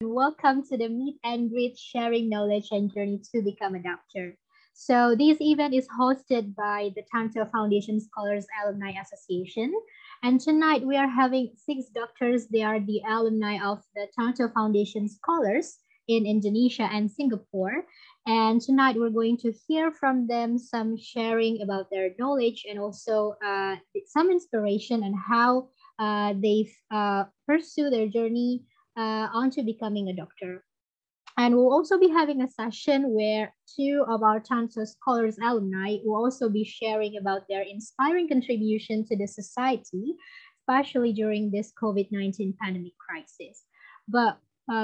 Welcome to the Meet and Greet Sharing Knowledge and Journey to Become a Doctor. So this event is hosted by the Tanoto Foundation Scholars Alumni Association. And tonight we are having 6 doctors. They are the alumni of the Tanoto Foundation Scholars in Indonesia and Singapore. And tonight we're going to hear from them some sharing about their knowledge and also some inspiration on how they've pursued their journey onto becoming a doctor. And we'll also be having a session where 2 of our Tanoto Scholars alumni will also be sharing about their inspiring contribution to the society, especially during this COVID-19 pandemic crisis. But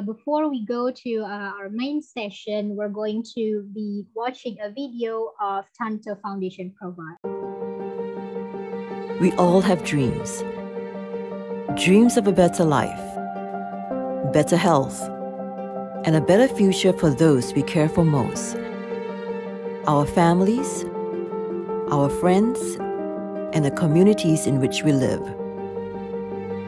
before we go to our main session, we're going to be watching a video of Tanoto Foundation program. We all have dreams. Dreams of a better life, better health, and a better future for those we care for most. Our families, our friends, and the communities in which we live.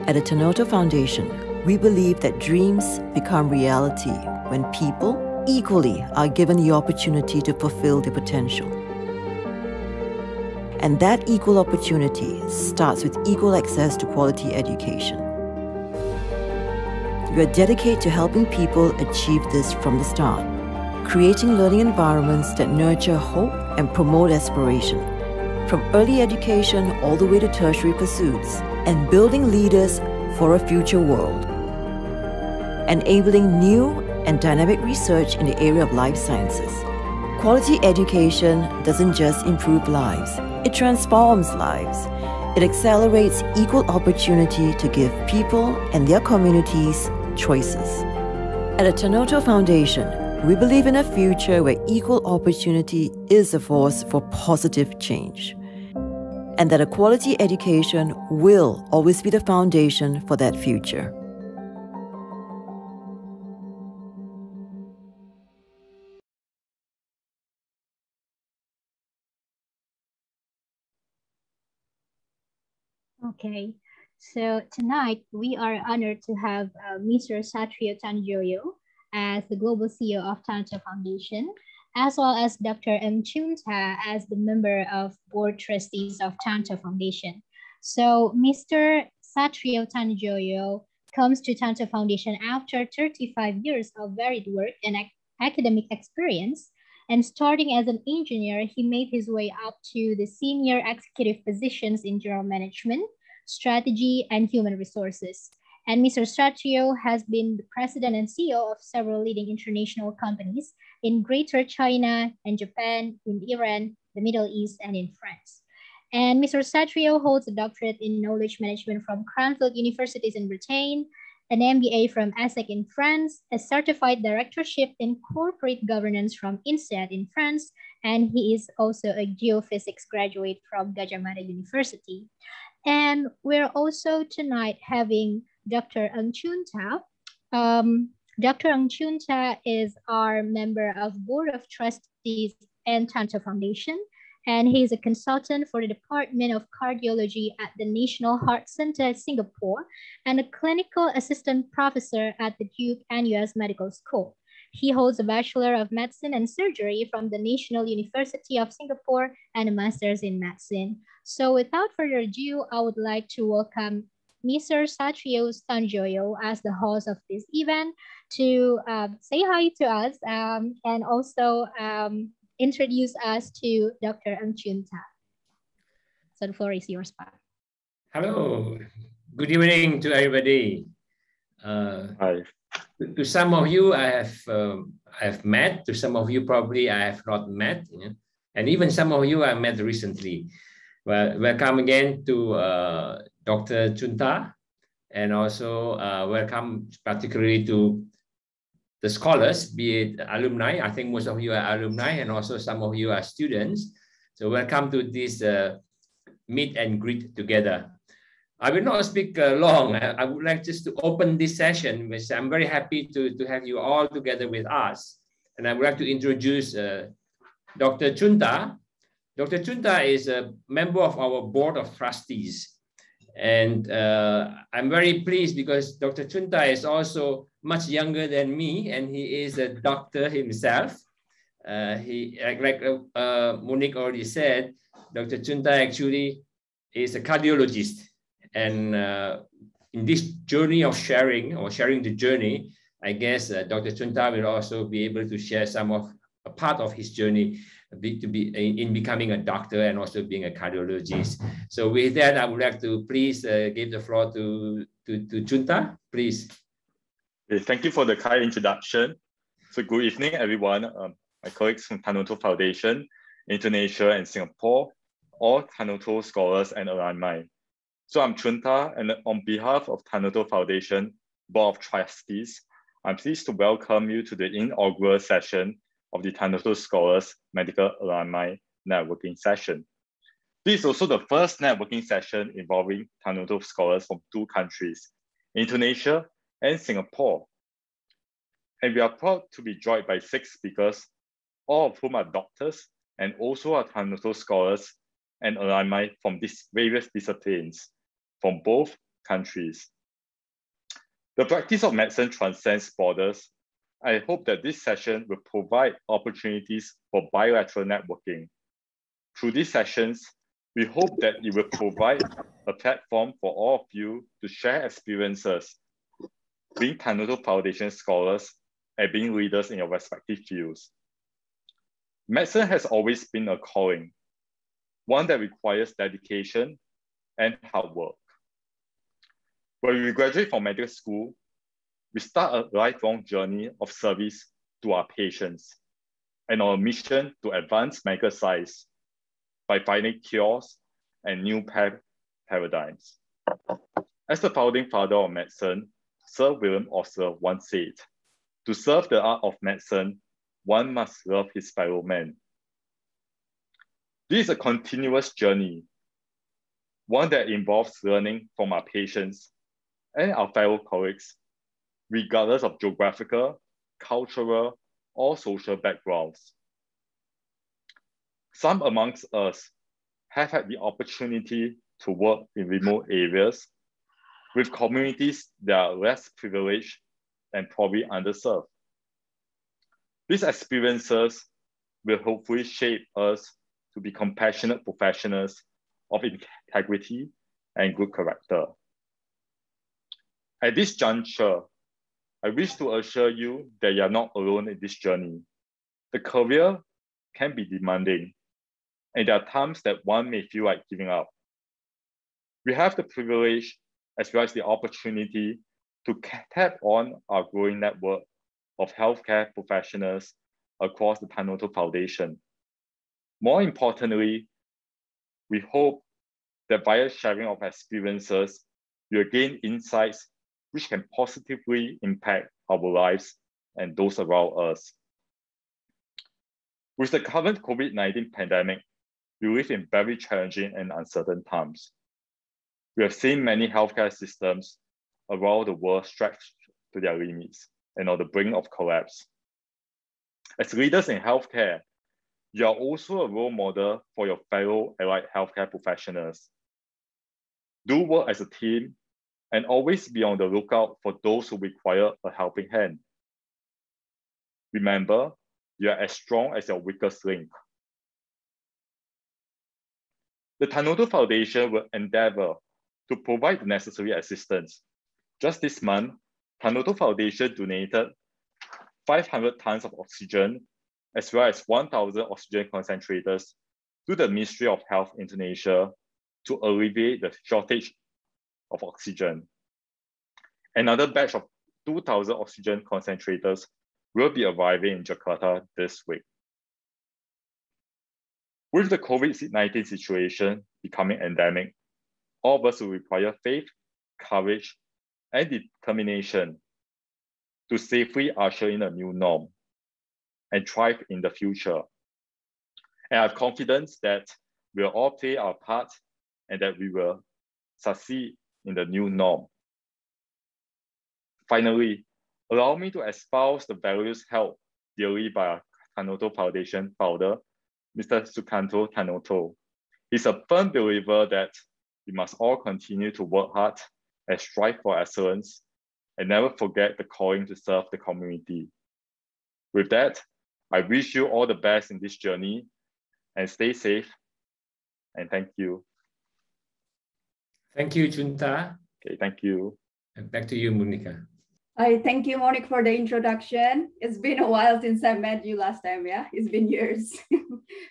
At the Tanoto Foundation, we believe that dreams become reality when people equally are given the opportunity to fulfill their potential. And that equal opportunity starts with equal access to quality education. We are dedicated to helping people achieve this from the start, creating learning environments that nurture hope and promote aspiration, from early education all the way to tertiary pursuits, and building leaders for a future world. Enabling new and dynamic research in the area of life sciences. Quality education doesn't just improve lives, it transforms lives. It accelerates equal opportunity to give people and their communities choices. At the Tanoto Foundation, we believe in a future where equal opportunity is a force for positive change, and that a quality education will always be the foundation for that future. Okay, so tonight we are honored to have Mr. Satrio Tanjoyo as the Global CEO of Tanoto Foundation, as well as Dr. Choon Ta as the member of Board Trustees of Tanoto Foundation. So Mr. Satrio Tanjoyo comes to Tanoto Foundation after 35 years of varied work and academic experience. And starting as an engineer, he made his way up to the senior executive positions in general management, strategy, and human resources. And Mr. Satrio has been the president and CEO of several leading international companies in Greater China and Japan, in Iran, the Middle East, and in France. And Mr. Satrio holds a doctorate in knowledge management from Cranfield Universities in Britain, an MBA from ESSEC in France, a certified directorship in corporate governance from INSEAD in France, and he is also a geophysics graduate from Gajah Mada University. And we're also tonight having Dr. Choon Ta. Dr. Choon Ta is our member of Board of Trustees and Tanoto Foundation, and he is a consultant for the Department of Cardiology at the National Heart Center, Singapore, and a clinical assistant professor at the Duke NUS Medical School. He holds a Bachelor of Medicine and Surgery from the National University of Singapore and a Master's in Medicine. So without further ado, I would like to welcome Mr. Satrio Tanjoyo as the host of this event to say hi to us and also introduce us to Dr. Choon Ta. So the floor is yours, Pa. Hello, good evening to everybody. Hi. To some of you, I have met. To some of you, probably I have not met, and even some of you I met recently. Well, welcome again to Dr. Choon Ta, and also welcome particularly to the scholars, be it alumni. I think most of you are alumni, and also some of you are students. So welcome to this meet and greet together. I will not speak long. I would like just to open this session, which I'm very happy to have you all together with us. And I would like to introduce Dr. Choon Ta. Dr. Choon Ta is a member of our Board of Trustees. And I'm very pleased because Dr. Choon Ta is also much younger than me, and he is a doctor himself. Monique already said, Dr. Choon Ta actually is a cardiologist. And in this journey of sharing the journey, I guess Dr. Choon Ta will also be able to share a part of his journey in becoming a doctor and also being a cardiologist. So with that, I would like to please give the floor to Choon Ta, please. Thank you for the kind introduction. So good evening, everyone. My colleagues from Tanoto Foundation, Indonesia and Singapore, all Tanoto scholars and alumni. So I'm Choon Ta, and on behalf of Tanoto Foundation Board of Trustees, I'm pleased to welcome you to the inaugural session of the Tanoto Scholars Medical Alumni Networking Session. This is also the first networking session involving Tanoto scholars from 2 countries, Indonesia and Singapore. And we are proud to be joined by 6 speakers, all of whom are doctors and also are Tanoto scholars and alumni from these various disciplines from both countries. The practice of medicine transcends borders. I hope that this session will provide opportunities for bilateral networking. Through these sessions, we hope that it will provide a platform for all of you to share experiences, being Tanoto Foundation scholars and being leaders in your respective fields. Medicine has always been a calling, one that requires dedication and hard work. When we graduate from medical school, we start a lifelong journey of service to our patients and our mission to advance medical science by finding cures and new paradigms. As the founding father of medicine, Sir William Osler once said, "To serve the art of medicine, one must love his fellow man." This is a continuous journey, one that involves learning from our patients and our fellow colleagues, regardless of geographical, cultural, or social backgrounds. Some amongst us have had the opportunity to work in remote areas with communities that are less privileged and probably underserved. These experiences will hopefully shape us to be compassionate professionals of integrity and good character. At this juncture, I wish to assure you that you are not alone in this journey. The career can be demanding, and there are times that one may feel like giving up. We have the privilege as well as the opportunity to tap on our growing network of healthcare professionals across the Tanoto Foundation. More importantly, we hope that via sharing of experiences, we'll gain insights which can positively impact our lives and those around us. With the current COVID-19 pandemic, we live in very challenging and uncertain times. We have seen many healthcare systems around the world stretched to their limits and on the brink of collapse. As leaders in healthcare, you are also a role model for your fellow allied healthcare professionals. Do work as a team and always be on the lookout for those who require a helping hand. Remember, you are as strong as your weakest link. The Tanoto Foundation will endeavor to provide the necessary assistance. Just this month, Tanoto Foundation donated 500 tons of oxygen, as well as 1,000 oxygen concentrators to the Ministry of Health Indonesia to alleviate the shortage of oxygen. Another batch of 2,000 oxygen concentrators will be arriving in Jakarta this week. With the COVID-19 situation becoming endemic, all of us will require faith, courage, and determination to safely usher in a new norm and thrive in the future. And I have confidence that we'll all play our part and that we will succeed in the new norm. Finally, allow me to espouse the values held dearly by our Tanoto Foundation founder, Mr. Sukanto Tanoto. He's a firm believer that we must all continue to work hard and strive for excellence and never forget the calling to serve the community. With that, I wish you all the best in this journey and stay safe. And thank you. Thank you, Choon Ta. Okay, thank you. And back to you, Monica. Hi, thank you, Monique, for the introduction. It's been a while since I met you last time, yeah? It's been years.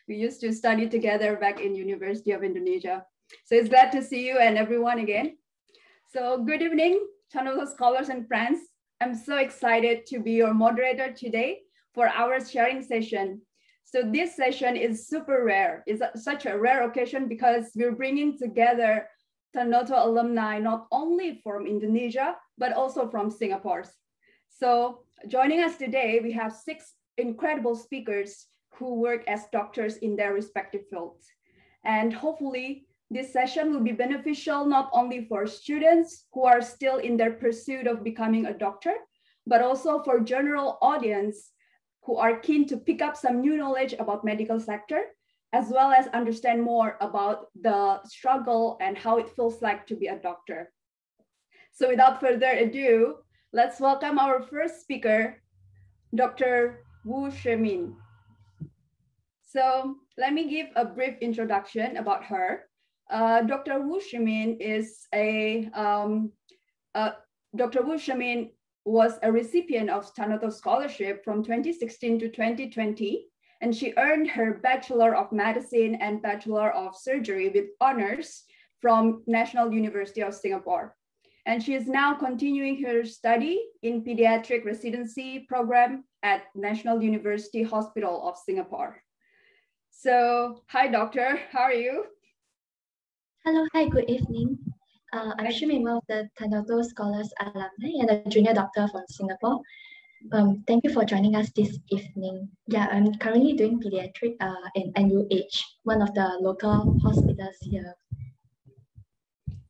We used to study together back in University of Indonesia. So it's glad to see you and everyone again. So good evening, Tanoto scholars and friends. I'm so excited to be your moderator today for our sharing session. So this session is super rare. It's such a rare occasion because we're bringing together Tanoto alumni, not only from Indonesia, but also from Singapore. So joining us today, we have 6 incredible speakers who work as doctors in their respective fields. And hopefully this session will be beneficial not only for students who are still in their pursuit of becoming a doctor, but also for general audience who are keen to pick up some new knowledge about medical sector, as well as understand more about the struggle and how it feels like to be a doctor. So without further ado, let's welcome our first speaker, Dr. Wu Shemin. So let me give a brief introduction about her. Dr. Wu Shemin Dr. Wu Shemin was a recipient of Tanoto Scholarship from 2016 to 2020, and she earned her Bachelor of Medicine and Bachelor of Surgery with honors from National University of Singapore. And she is now continuing her study in pediatric residency program at National University Hospital of Singapore. So, hi doctor, how are you? Hello, hi, good evening. I'm Shemin, one of the Tanoto Scholars Alumni and a junior doctor from Singapore. Thank you for joining us this evening. Yeah, I'm currently doing pediatric in NUH, one of the local hospitals here.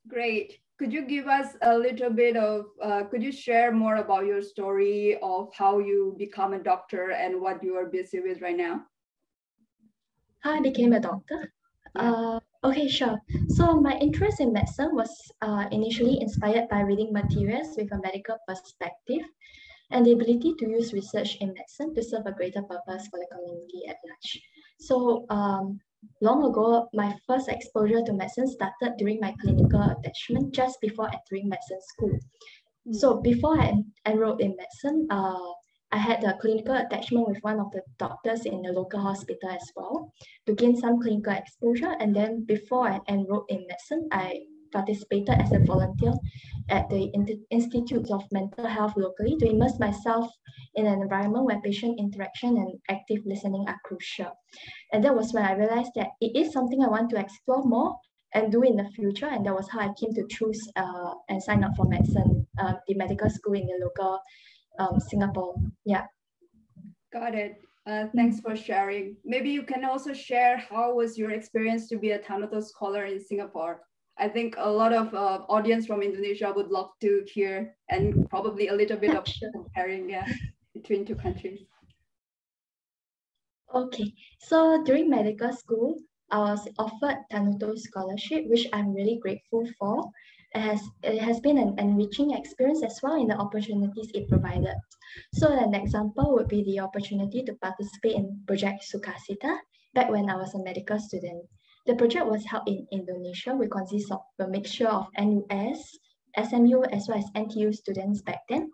Great. Could you give us a little bit of, could you share more about your story of how you become a doctor and what you are busy with right now? How I became a doctor? Yeah. Okay, sure. So my interest in medicine was initially inspired by reading materials with a medical perspective and the ability to use research in medicine to serve a greater purpose for the community at large. So long ago, my first exposure to medicine started during my clinical attachment just before entering medicine school. So before I enrolled in medicine, I had a clinical attachment with one of the doctors in the local hospital as well to gain some clinical exposure. And then before I enrolled in medicine, I participated as a volunteer at the Institute of Mental Health locally to immerse myself in an environment where patient interaction and active listening are crucial. And that was when I realized that it is something I want to explore more and do in the future. And that was how I came to choose and sign up for medicine, the medical school in the local Singapore. Yeah. Got it. Thanks for sharing. Maybe you can also share how was your experience to be a Tanoto scholar in Singapore? I think a lot of audience from Indonesia would love to hear, and probably a little bit of comparing between two countries. Okay, so during medical school, I was offered Tanoto scholarship, which I'm really grateful for. It has been an enriching experience as well in the opportunities it provided. So an example would be the opportunity to participate in Project Sukacita back when I was a medical student. The project was held in Indonesia, which consists of a mixture of NUS, SMU, as well as NTU students back then,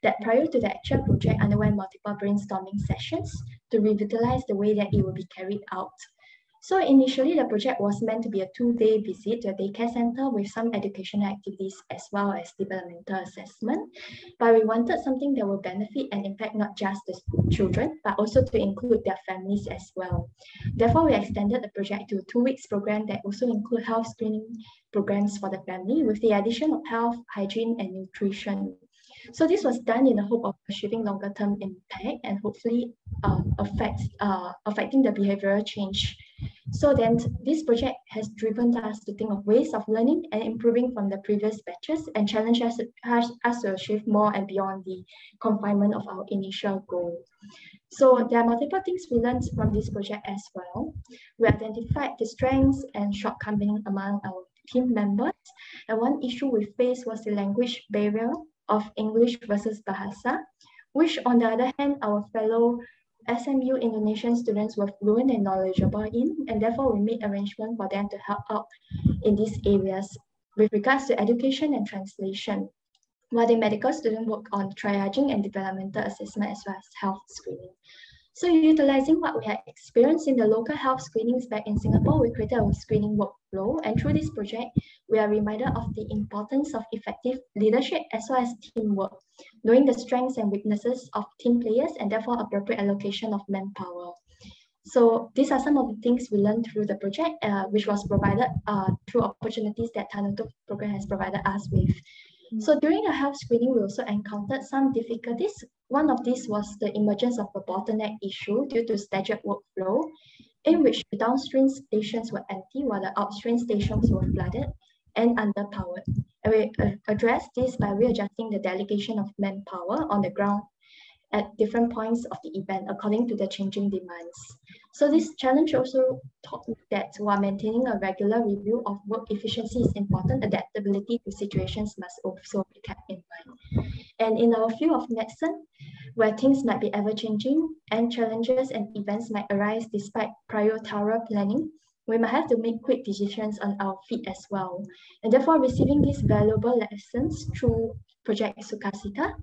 that prior to the actual project underwent multiple brainstorming sessions to revitalize the way that it will be carried out. So initially, the project was meant to be a 2-day visit to a daycare center with some educational activities as well as developmental assessment. But we wanted something that will benefit and impact not just the children, but also to include their families as well. Therefore, we extended the project to a 2-week program that also include health screening programs for the family with the addition of health, hygiene, and nutrition. So this was done in the hope of achieving longer term impact and hopefully affecting the behavioral change. So then this project has driven us to think of ways of learning and improving from the previous batches and challenge us to achieve more and beyond the confinement of our initial goal. So there are multiple things we learned from this project as well. We identified the strengths and shortcomings among our team members. And one issue we faced was the language barrier of English versus Bahasa, which on the other hand, our fellow SMU Indonesian students were fluent and knowledgeable in, and therefore we made arrangements for them to help out in these areas with regards to education and translation, while the medical student worked on triaging and developmental assessment as well as health screening. So utilizing what we had experienced in the local health screenings back in Singapore, we created a screening workflow. And through this project, we are reminded of the importance of effective leadership as well as teamwork, knowing the strengths and weaknesses of team players and therefore appropriate allocation of manpower. So these are some of the things we learned through the project, which was provided through opportunities that Tanoto program has provided us with. So during the health screening, we also encountered some difficulties. One of these was the emergence of a bottleneck issue due to staggered workflow, in which the downstream stations were empty while the upstream stations were flooded and underpowered. And we addressed this by readjusting the delegation of manpower on the ground at different points of the event according to the changing demands. So this challenge also taught me that while maintaining a regular review of work efficiency is important, adaptability to situations must also be kept in mind. And in our field of medicine, where things might be ever-changing and challenges and events might arise despite prior thorough planning, we might have to make quick decisions on our feet as well. And therefore, receiving these valuable lessons through Project Sukasita,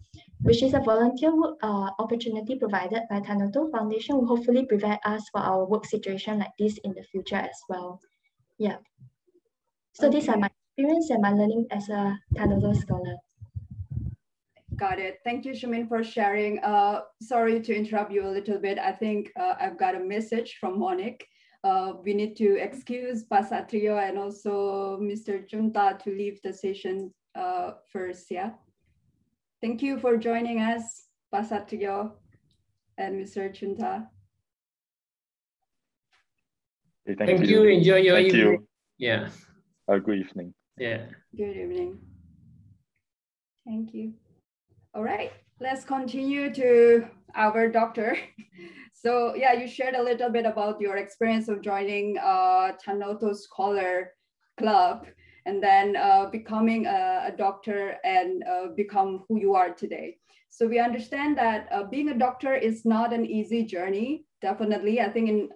which is a volunteer work opportunity provided by Tanoto Foundation, will hopefully prepare us for our work situation like this in the future as well. Yeah. So these are my experience and my learning as a Tanoto scholar. Got it. Thank you, Shemin, for sharing. Sorry to interrupt you a little bit. I think I've got a message from Monique. We need to excuse Pak Satrio and also Mr. Choon Ta to leave the session first, yeah? Thank you for joining us, Pak Satrio and Mr. Choon Ta. Okay, Thank you. Enjoy your Thank evening. you. Yeah. Good evening. Yeah. Good evening. Thank you. All right, let's continue to our doctor. So yeah, you shared a little bit about your experience of joining Tanoto Scholar Club and then becoming a doctor and become who you are today. So we understand that being a doctor is not an easy journey. Definitely, I think in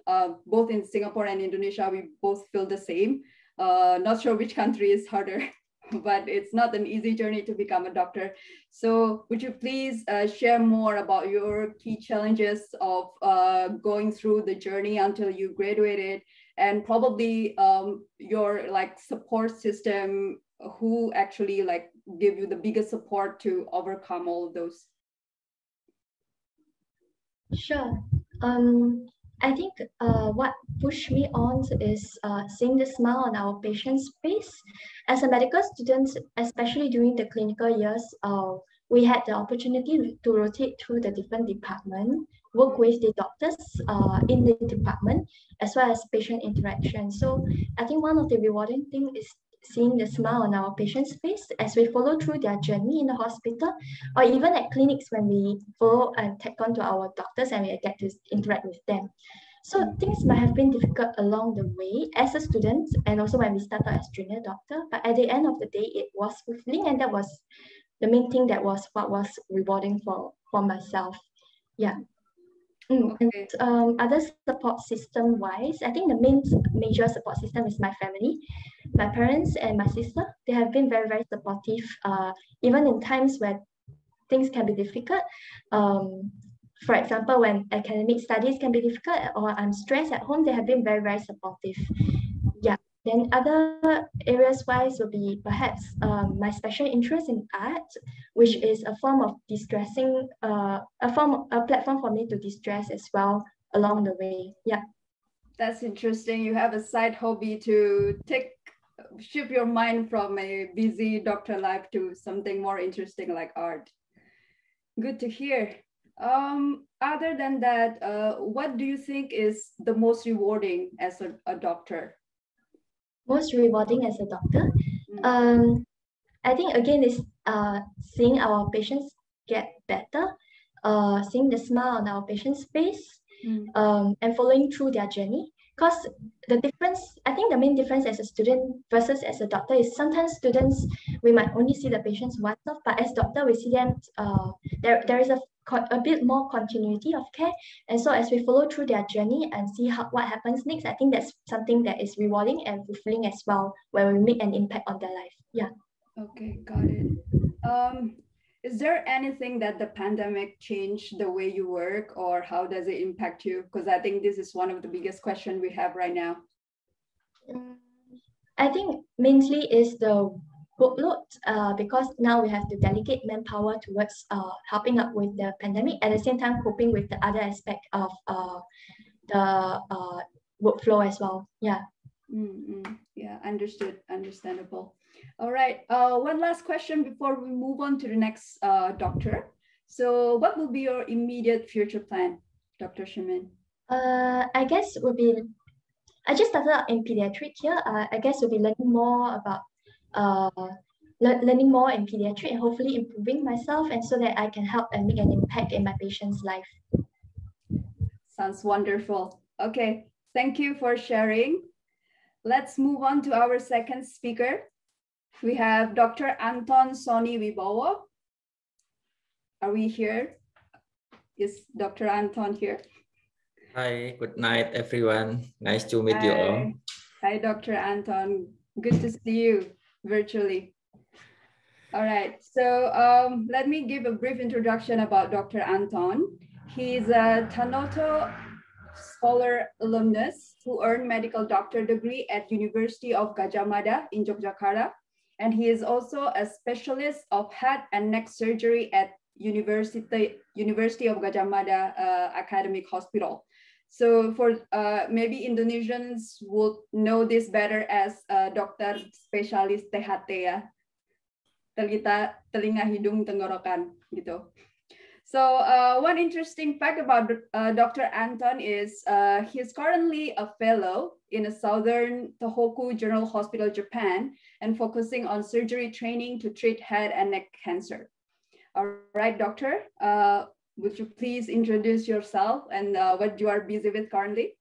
both in Singapore and Indonesia, we both feel the same. Not sure which country is harder, but it's not an easy journey to become a doctor. So would you please share more about your key challenges of going through the journey until you graduated, and probably your like support system, who actually like give you the biggest support to overcome all of those? Sure. I think what pushed me on is seeing the smile on our patient's face. As a medical student, especially during the clinical years, we had the opportunity to rotate through the different departments, work with the doctors in the department, as well as patient interaction. So I think one of the rewarding things is seeing the smile on our patient's face as we follow through their journey in the hospital, or even at clinics when we follow and tag on to our doctors and we get to interact with them. So things might have been difficult along the way as a student and also when we started as junior doctor, but at the end of the day, it was fulfilling, and that was the main thing that was what was rewarding for myself. Yeah. Okay. And other support system wise, I think the main major support system is my family, my parents and my sister. They have been very, very supportive, even in times where things can be difficult. For example, when academic studies can be difficult or I'm stressed at home, they have been very, very supportive. Yeah. Then other areas wise will be perhaps my special interest in art, which is a form of distressing, a platform for me to distress as well along the way. Yeah. That's interesting. You have a side hobby to shift your mind from a busy doctor life to something more interesting like art. Good to hear. Other than that, what do you think is the most rewarding as a doctor? Most rewarding as a doctor? I think again is seeing our patients get better, seeing the smile on our patients' face, and following through their journey. because the difference, I think the main difference as a student versus as a doctor is sometimes students, we might only see the patients once off, but as doctor, we see them, there is a bit more continuity of care. And so as we follow through their journey and see what happens next, I think that's something that is rewarding and fulfilling as well, where we make an impact on their life. Yeah. Okay, got it. Is there anything that the pandemic changed the way you work, or how does it impact you? Because I think this is one of the biggest questions we have right now. I think mainly is the workload, because now we have to delegate manpower towards helping up with the pandemic, at the same time coping with the other aspect of the workflow as well. Yeah. Yeah, understood, understandable. All right, one last question before we move on to the next doctor. So what will be your immediate future plan, Dr. Shemin? I guess would be, I just started out in pediatric here. I guess we'll be learning more about learning more in pediatric and hopefully improving myself, and so that I can help and make an impact in my patient's life. Sounds wonderful. Okay, thank you for sharing. Let's move on to our second speaker. We have Dr. Anton Sony Wibowo. Are we here? Is Dr. Anton here? Hi, good night, everyone. Nice to meet you all. Hi, Dr. Anton. Good to see you virtually. All right, so let me give a brief introduction about Dr. Anton. He's a Tanoto Scholar alumnus who earned medical doctor degree at University of Gadjah Mada in Yogyakarta. And he is also a specialist of head and neck surgery at University of Gadjah Mada Academic Hospital. So for maybe Indonesians would know this better as dokter spesialis THT ya, telinga hidung tenggorokan gitu. So one interesting fact about Dr. Anton is he's currently a fellow in a Southern Tohoku General Hospital, Japan, and focusing on surgery training to treat head and neck cancer. All right, doctor, would you please introduce yourself and what you are busy with currently?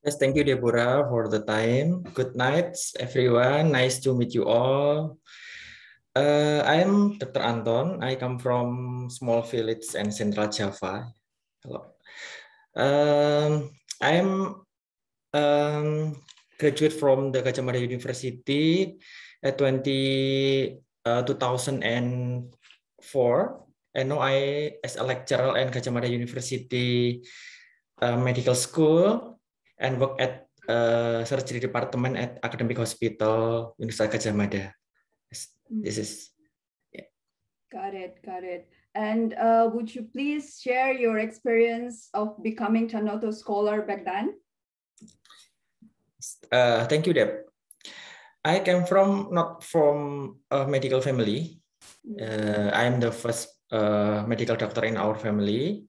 Yes, thank you, Debora, for the time. Good night, everyone. Nice to meet you all. I'm Dr. Anton. I come from small village in Central Java. Hello. I'm graduate from the Gadjah Mada University at 2004. And now I as a lecturer at Gadjah Mada University Medical School and work at surgery department at Academic Hospital University Gadjah Mada. This is, yeah. Got it. And would you please share your experience of becoming Tanoto Scholar back then? Thank you, Deb. I came not from a medical family. I am the first medical doctor in our family.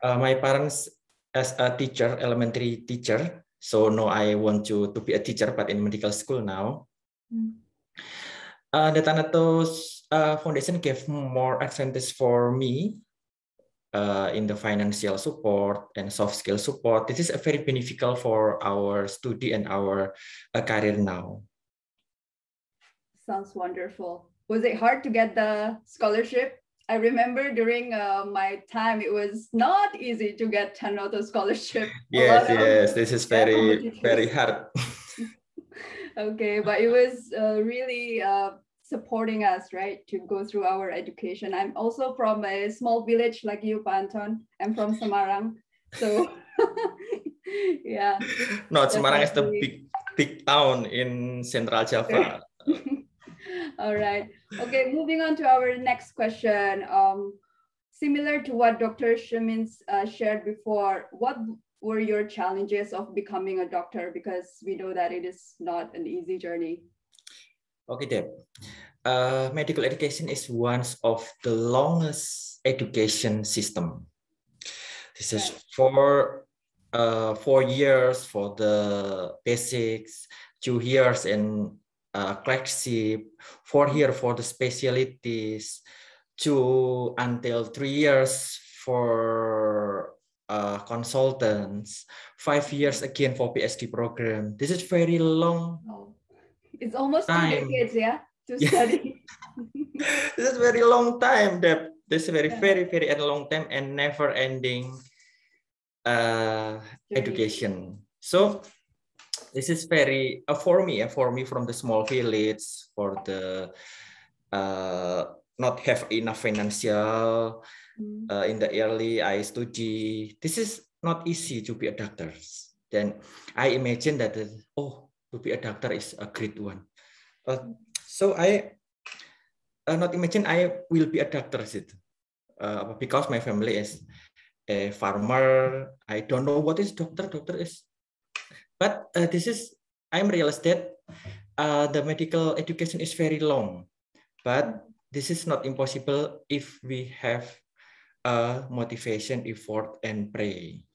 My parents as a teacher, elementary teacher. So now I want to be a teacher, but in medical school now. The Tanoto Foundation gave more advantage for me in the financial support and soft skill support. This is a very beneficial for our study and our career now. Sounds wonderful. Was it hard to get the scholarship? I remember during my time, it was not easy to get Tanoto scholarship. Yes, this is very hard. Okay, but it was really supporting us, right, to go through our education. I'm also from a small village like you, Anton. I'm from Semarang, so yeah. No, Semarang is the big town in Central Java. All right. Okay, moving on to our next question. Similar to what Dr. Shemin shared before, what were your challenges of becoming a doctor? Because we know that it is not an easy journey. Okay, Deb. Medical education is one of the longest education system. This is for 4 years for the basics, 2 years in clerkship, 4 years for the specialties, until 3 years for consultants, 5 years again for PhD program. This is very long. Oh, it's almost time. 2 decades, yeah, to Yeah. study. This is very long time. This is very and long time and never ending education. So this is very for me from the small village, for the not have enough financial in the early I study. This is not easy to be a doctor. Then I imagine that to be a doctor is a great one. So I not imagine I will be a doctor because my family is a farmer. I don't know what is doctor. Doctor is, but this is I'm realized that the medical education is very long, but this is not impossible if we have motivation, effort, and pray.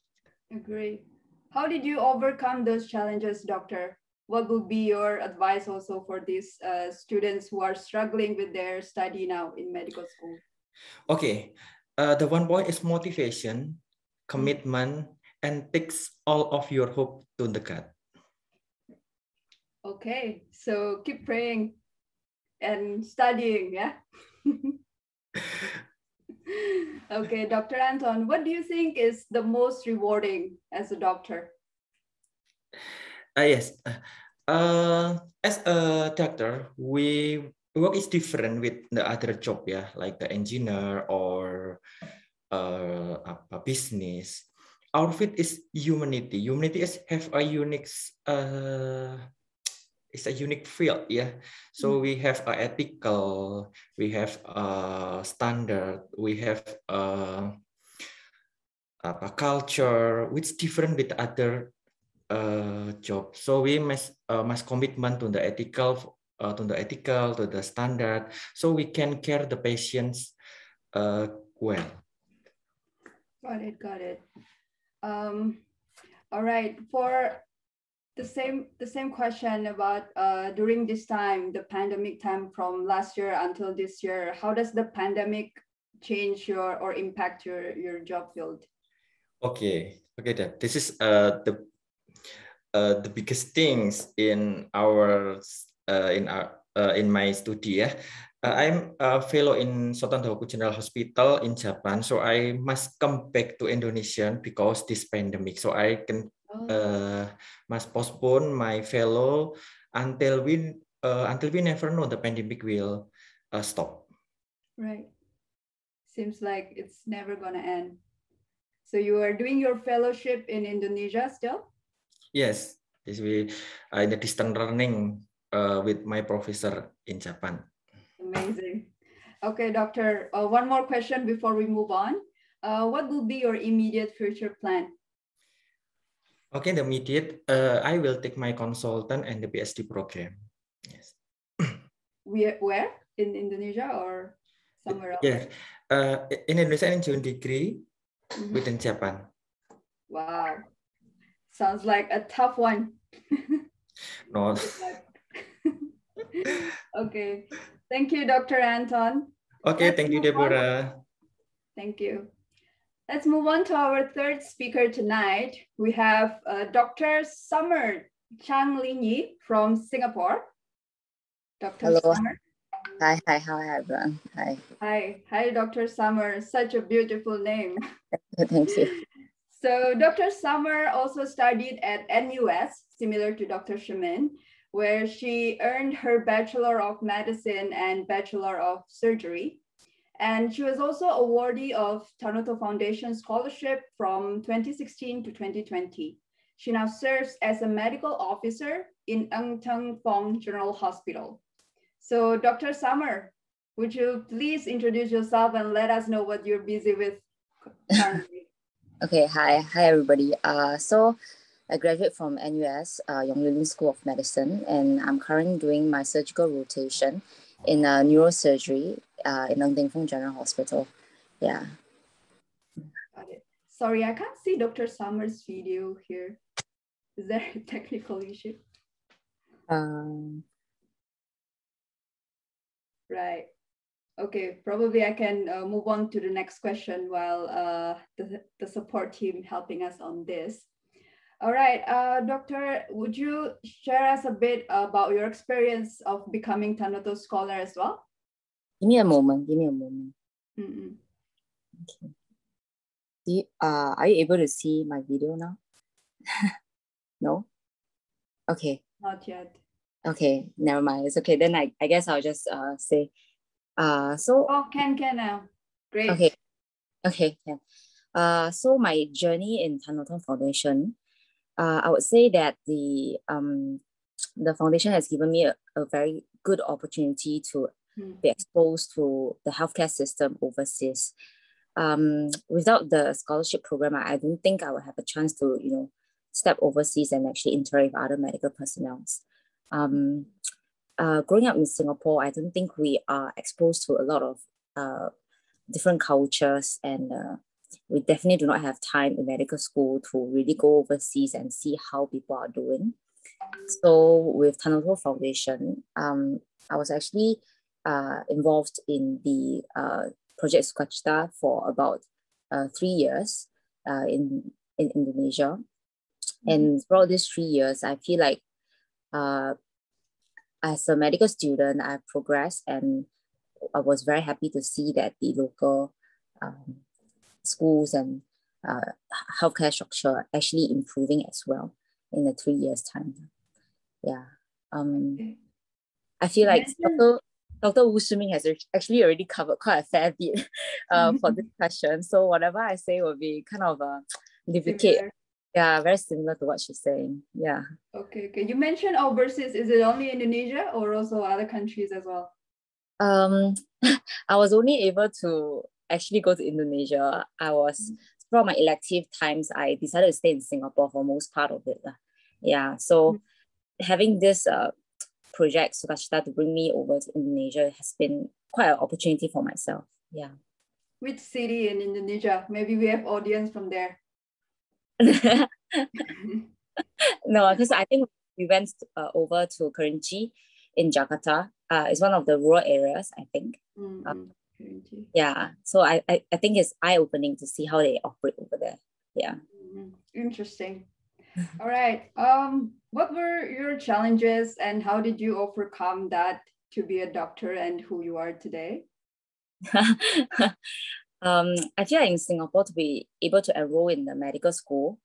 Agree. How did you overcome those challenges, doctor? What would be your advice also for these students who are struggling with their study now in medical school? Okay, the one point is motivation, commitment, and takes all of your hope to the God. Okay, so keep praying and studying, yeah? Okay, Dr. Anton, what do you think is the most rewarding as a doctor? Yes, as a doctor, we work is different with the other job, yeah, like the engineer or a business. Our field is humanity. Humanity have a unique it's a unique field, yeah. So we have a ethical, we have a standard, we have a culture which different with other job. So we must commitment to the ethical, to the standard, so we can care the patients well. Got it. All right. For the same question about during this time, the pandemic time from last year until this year, how does the pandemic change or impact your job field? Okay. This is the biggest things in our in my study. Yeah. I'm a fellow in Sotondoku General Hospital in Japan, so I must come back to Indonesia because this pandemic. So I can must postpone my fellow until we never know the pandemic will stop. Right. Seems like it's never gonna end. So you are doing your fellowship in Indonesia still? Yes, this we in the distant learning with my professor in Japan. Amazing. Okay, doctor, one more question before we move on. What will be your immediate future plan? Okay, the immediate, I will take my consultant and the PhD program. Yes. Where? In Indonesia or somewhere else? Yeah, in Indonesia in June degree within Japan. Wow. Sounds like a tough one. No. Okay. Thank you, Dr. Anton. Okay, thank you, Debora. Thank you. Let's move on to our third speaker tonight. We have Dr. Summer Chang Linyi from Singapore. Dr. Hello. Summer. Hi, how are everyone? Hi, Dr. Summer. Such a beautiful name. Thank you. So Dr. Summer also studied at NUS, similar to Dr. Shemin, where she earned her Bachelor of Medicine and Bachelor of Surgery. And she was also awardee of Tanoto Foundation Scholarship from 2016 to 2020. She now serves as a medical officer in Ng Phong General Hospital. So Dr. Summer, would you please introduce yourself and let us know what you're busy with currently? Okay, hi everybody. So I graduate from NUS, Yonglin School of Medicine, and I'm currently doing my surgical rotation in neurosurgery in Ng Phong General Hospital. Yeah. Got it. Sorry, I can't see Dr. Summer's video here. Is there a technical issue? Right. Okay, probably I can move on to the next question while the the support team helping us on this. All right, Doctor, would you share us a bit about your experience of becoming Tanoto Scholar as well? Give me a moment. Mm-mm. Okay. Are you able to see my video now? No? Okay. Not yet. Okay, never mind. It's okay. Then I guess I'll just say. Oh, can now. Great. Okay. Yeah. So my journey in Tanoto Foundation, I would say that the foundation has given me a very good opportunity to be exposed to the healthcare system overseas. Without the scholarship program, I don't think I would have a chance to, step overseas and actually interact with other medical personnel. Growing up in Singapore, I don't think we are exposed to a lot of different cultures, and we definitely do not have time in medical school to really go overseas and see how people are doing. So with Tanoto Foundation, I was actually involved in the Project Sukacita for about 3 years in Indonesia. And throughout these 3 years, I feel like as a medical student, I've progressed, and I was very happy to see that the local schools and healthcare structure are actually improving as well in the 3 years' time. Yeah. I feel like Dr. Wu Shemin has actually already covered quite a fair bit for this question. So whatever I say will be kind of a duplicate. Similar. Yeah, very similar to what she's saying. Yeah. Okay. You mentioned overseas. Is it only Indonesia or also other countries as well? I was only able to actually go to Indonesia. Throughout my elective times, I decided to stay in Singapore for most part of it. Yeah. So having this project Sukacita to bring me over to Indonesia has been quite an opportunity for myself. Yeah. Which city in Indonesia? Maybe we have audience from there. No, because I think we went over to Kerinci in Jakarta. It's one of the rural areas, I think. Yeah, so I think it's eye-opening to see how they operate over there. Yeah. Interesting. All right. What were your challenges and how did you overcome that to be a doctor and who you are today? I feel like in Singapore, to be able to enroll in the medical school,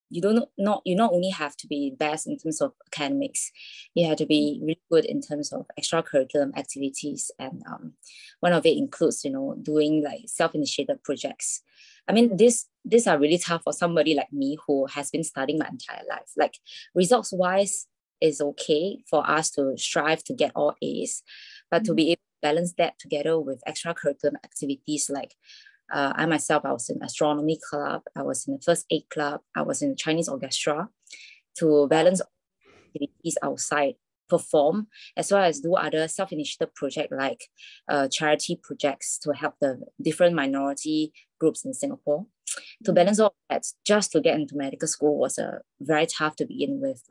you not only have to be best in terms of academics, you have to be really good in terms of extracurricular activities, and one of it includes doing like self-initiated projects. I mean, these are really tough for somebody like me who has been studying my entire life. Like, results wise is okay for us to strive to get all A's, but to be able to balance that together with extracurricular activities like I myself, I was in astronomy club, I was in the first aid club, I was in the Chinese orchestra, to balance activities outside, perform, as well as do other self-initiated projects like charity projects to help the different minority groups in Singapore. To balance all that, just to get into medical school was very tough to begin with.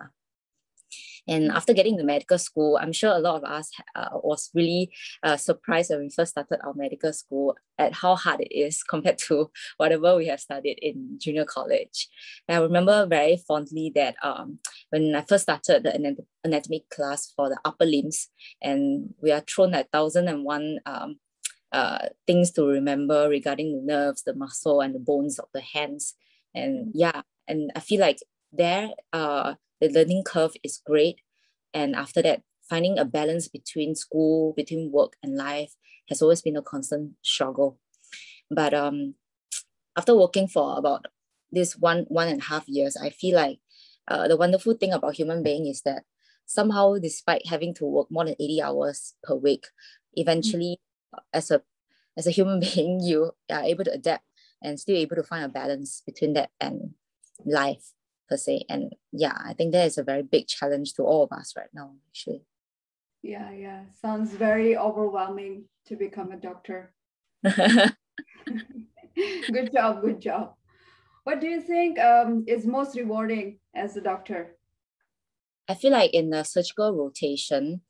And after getting to medical school, I'm sure a lot of us was really surprised when we first started our medical school at how hard it is compared to whatever we have studied in junior college. And I remember very fondly that when I first started the anatomy class for the upper limbs, and we are thrown at 1,001 things to remember regarding the nerves, the muscle, and the bones of the hands. And yeah, and I feel like there, the learning curve is great. And after that, finding a balance between school, between work and life has always been a constant struggle. But after working for about this one and a half years, I feel like the wonderful thing about human being is that somehow, despite having to work more than 80 hours per week, eventually, as a human being, you are able to adapt and still able to find a balance between that and life per se. And yeah, I think that is a very big challenge to all of us right now, actually. Yeah. Sounds very overwhelming to become a doctor. Good job. What do you think is most rewarding as a doctor? I feel like in the surgical rotation,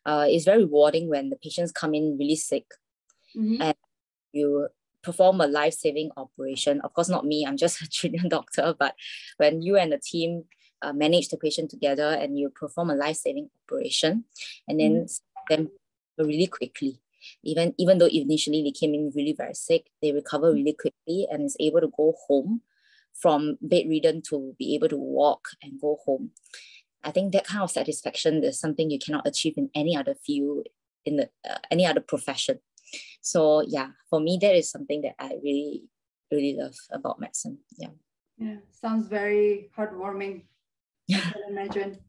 it's very rewarding when the patients come in really sick and you perform a life-saving operation. Of course, not me, I'm just a junior doctor, but when you and the team manage the patient together and you perform a life-saving operation, and then them really quickly. Even though initially they came in really very sick, they recover really quickly and is able to go home from bedridden to be able to walk and go home. I think that kind of satisfaction is something you cannot achieve in any other field, in the, any other profession. So yeah, for me, that is something that I really, really love about medicine. Yeah. Yeah, sounds very heartwarming. I can imagine.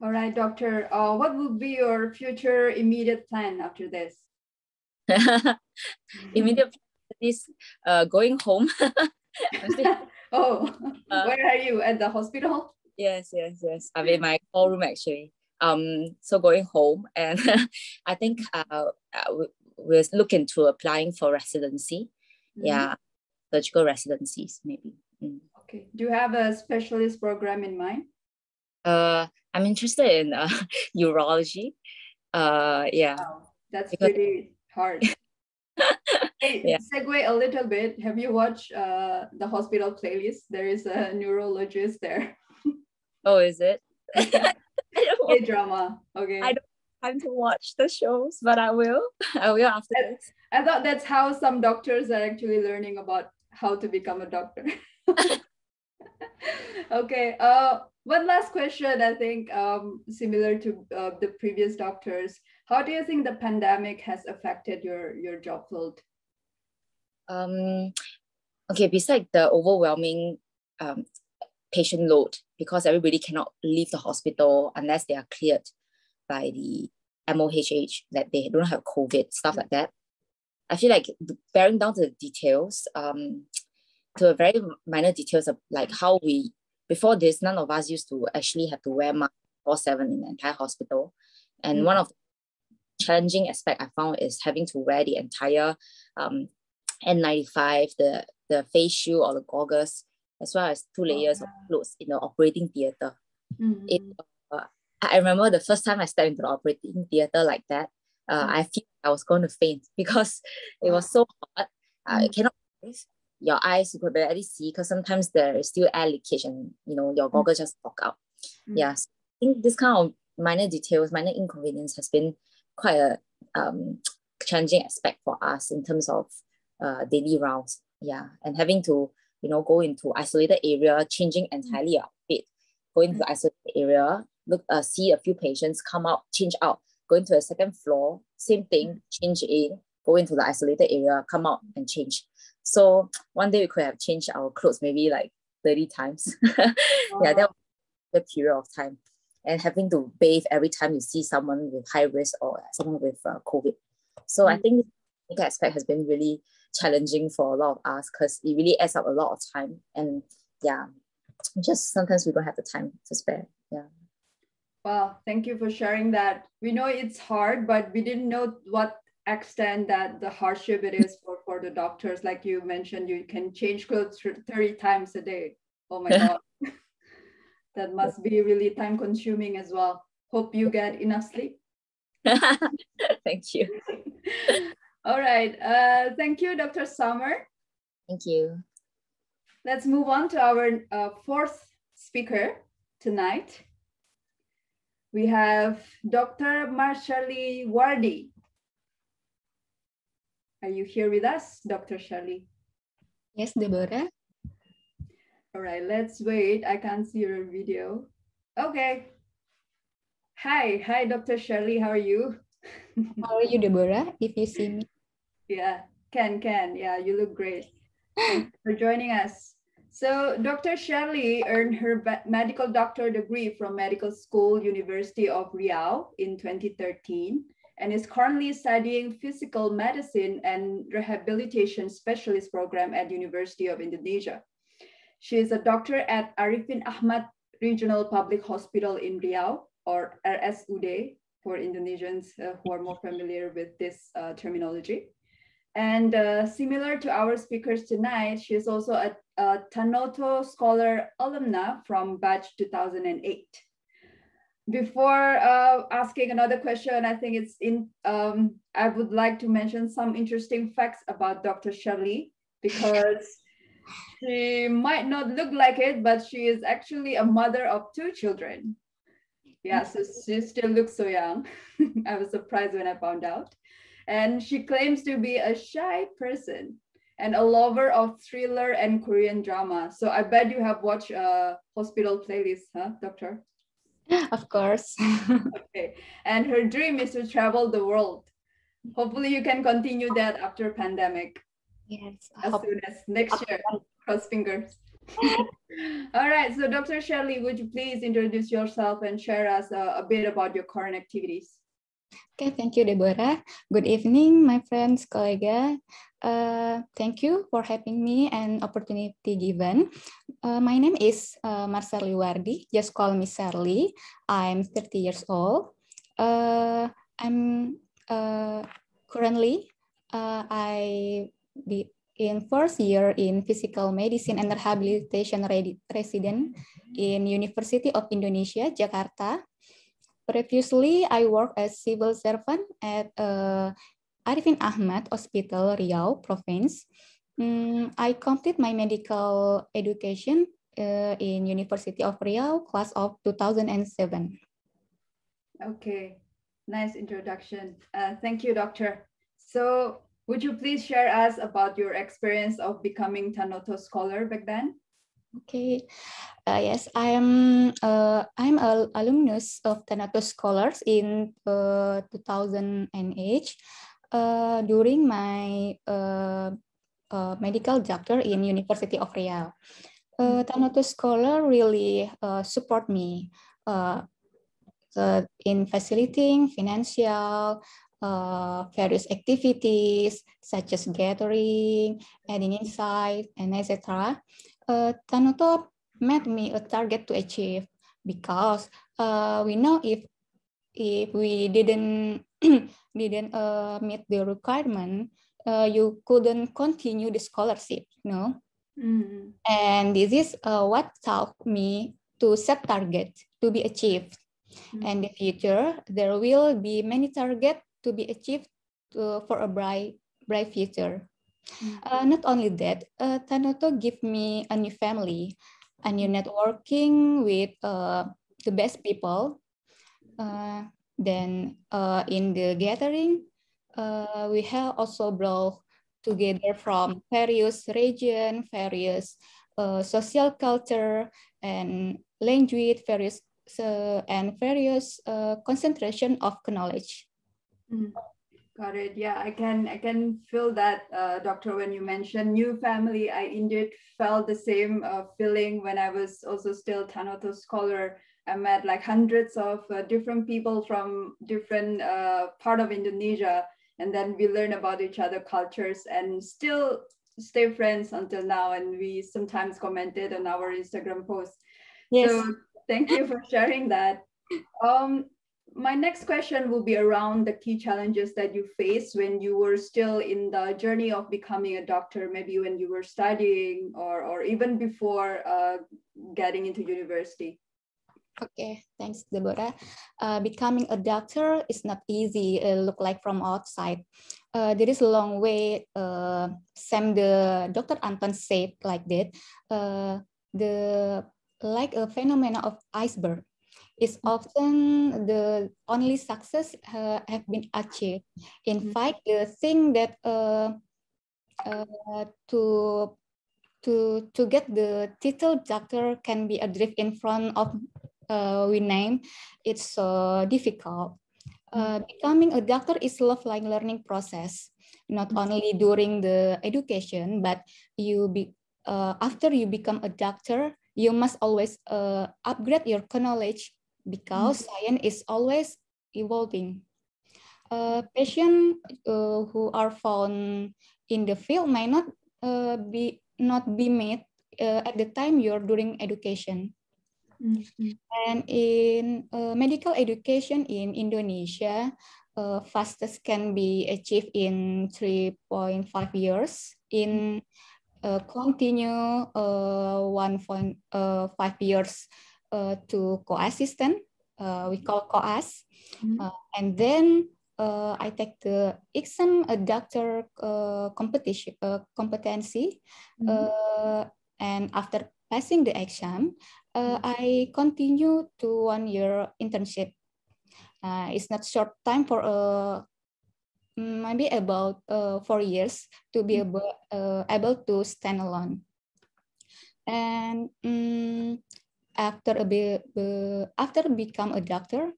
All right, doctor, what would be your future immediate plan after this? Immediate plan is going home. Oh, where are you? At the hospital? Yes. I'm in my call room actually. So going home, and I think we're looking to applying for residency. Yeah, surgical residencies maybe. Okay. Do you have a specialist program in mind? I'm interested in urology. Yeah. Wow, that's pretty hard. Hey, yeah. Segue a little bit. Have you watched the hospital playlist? There is a neurologist there. Oh, is it? K-drama. Okay. I don't have time to watch the shows, but I will. I will after this. I thought that's how some doctors are actually learning about how to become a doctor. Okay. One last question, I think, similar to the previous doctors. How do you think the pandemic has affected your job field? Okay, besides the overwhelming patient load, because everybody cannot leave the hospital unless they are cleared by the MOHH, that they don't have COVID, stuff like that. I feel like bearing down to the details, to a very minor details of like how we, before this, none of us used to actually have to wear mask 24/7 in the entire hospital. And one of the challenging aspects I found is having to wear the entire N95, the face shield or the goggles, as well as 2 layers of clothes in the operating theater. I remember the first time I stepped into the operating theater like that, I feel I was going to faint because it was so hot. I cannot breathe. Your eyes you could barely see because sometimes there is still air leakage and your goggles just pop out. Yeah, so I think this kind of minor details, minor inconvenience has been quite a challenging aspect for us in terms of daily rounds. Yeah, and having to go into isolated area, changing entirely our bed, go into the isolated area, look, see a few patients, come out, change out, go into a second floor, same thing, change in, go into the isolated area, come out and change. So one day we could have changed our clothes maybe like 30 times. Yeah, that was the period of time. And having to bathe every time you see someone with high risk or someone with COVID. So I think the aspect has been really challenging for a lot of us because it really adds up a lot of time. And yeah, just sometimes we don't have the time to spare. Yeah. Wow, thank you for sharing that. We know it's hard, but we didn't know what extent that the hardship it is for the doctors. Like you mentioned, you can change clothes 30 times a day. Oh my God. That must be really time consuming as well. Hope you get enough sleep. Thank you. All right. Thank you, Dr. Summer. Thank you. Let's move on to our fourth speaker tonight. We have Dr. Marshally Wardy. Are you here with us, Dr. Shirley? Yes, Debora. All right, let's wait. I can't see your video. Okay. Hi, Dr. Shirley. How are you? How are you, Debora? If you see me. Yeah, can. Yeah, you look great. Thanks for joining us. So Dr. Shirley earned her medical doctor degree from Medical School, University of Riau in 2013, and is currently studying physical medicine and rehabilitation specialist program at University of Indonesia. She is a doctor at Arifin Ahmad Regional Public Hospital in Riau, or RSUD for Indonesians who are more familiar with this terminology. And similar to our speakers tonight, she is also a Tanoto Scholar alumna from batch 2008. before asking another question, I think I would like to mention some interesting facts about Dr. Marcherly, because she might not look like it, but she is actually a mother of 2 children. Yeah, so she still looks so young. I was surprised when I found out. And she claims to be a shy person and a lover of thriller and Korean drama. So I bet you have watched Hospital Playlist, huh, Doctor? Of course. Okay. And her dream is to travel the world. Hopefully you can continue that after pandemic. Yes. As soon as next year. Cross fingers. All right. So Dr. Marcherly, would you please introduce yourself and share us a bit about your current activities? Okay, thank you, Debora. Good evening, my friends, colleagues. Thank you for having me and opportunity given. My name is Marshally Wardy. Just call me Sally. I'm 30 years old. I'm currently I be in first year in physical medicine and rehabilitation resident in University of Indonesia, Jakarta. Previously, I worked as civil servant at Arifin Ahmad Hospital, Riau Province. I completed my medical education in University of Riau, class of 2007. Okay, nice introduction. Thank you, Doctor. So would you please share us about your experience of becoming Tanoto scholar back then? Okay, yes, I'm an alumnus of Tanoto Scholars in 2008 during my medical chapter in University of Riau. Tanoto Scholar really support me in facilitating financial various activities such as gathering, adding insight, and etc. Tanoto made me a target to achieve, because we know if we didn't meet the requirement, you couldn't continue the scholarship, you know. And this is what taught me to set targets to be achieved. And in the future, there will be many targets to be achieved for a bright future. Not only that, Tanoto give me a new family, a new networking with the best people. Then in the gathering, we have also brought together from various regions, various social culture and language, various concentration of knowledge. Got it. Yeah, I can feel that, Doctor, when you mentioned new family. I indeed felt the same feeling when I was also still Tanoto scholar. I met like hundreds of different people from different part of Indonesia, and then we learn about each other cultures and still stay friends until now. And we sometimes commented on our Instagram posts. Yes. So thank you for sharing that. My next question will be around the key challenges that you faced when you were still in the journey of becoming a doctor, maybe when you were studying or even before getting into university. Okay, thanks, Debora. Becoming a doctor is not easy, look like from outside. There is a long way, Sam, the Dr. Anton said like that, like a phenomenon of iceberg. Is often the only success have been achieved. In fact, the thing that to get the title doctor can be a drift in front of we name, it's so difficult. Becoming a doctor is a lifelong learning process, not only during the education, but after you become a doctor, you must always upgrade your knowledge, because science is always evolving. Patients who are found in the field might not be met at the time you're doing education. And in medical education in Indonesia, fastest can be achieved in 3.5 years. In continue 1.5 years to co-assistant, we call COAS. And then I take the exam doctor competency. And after passing the exam, I continue to 1 year internship. It's not short time for maybe about 4 years to be able to stand alone. And after become a doctor,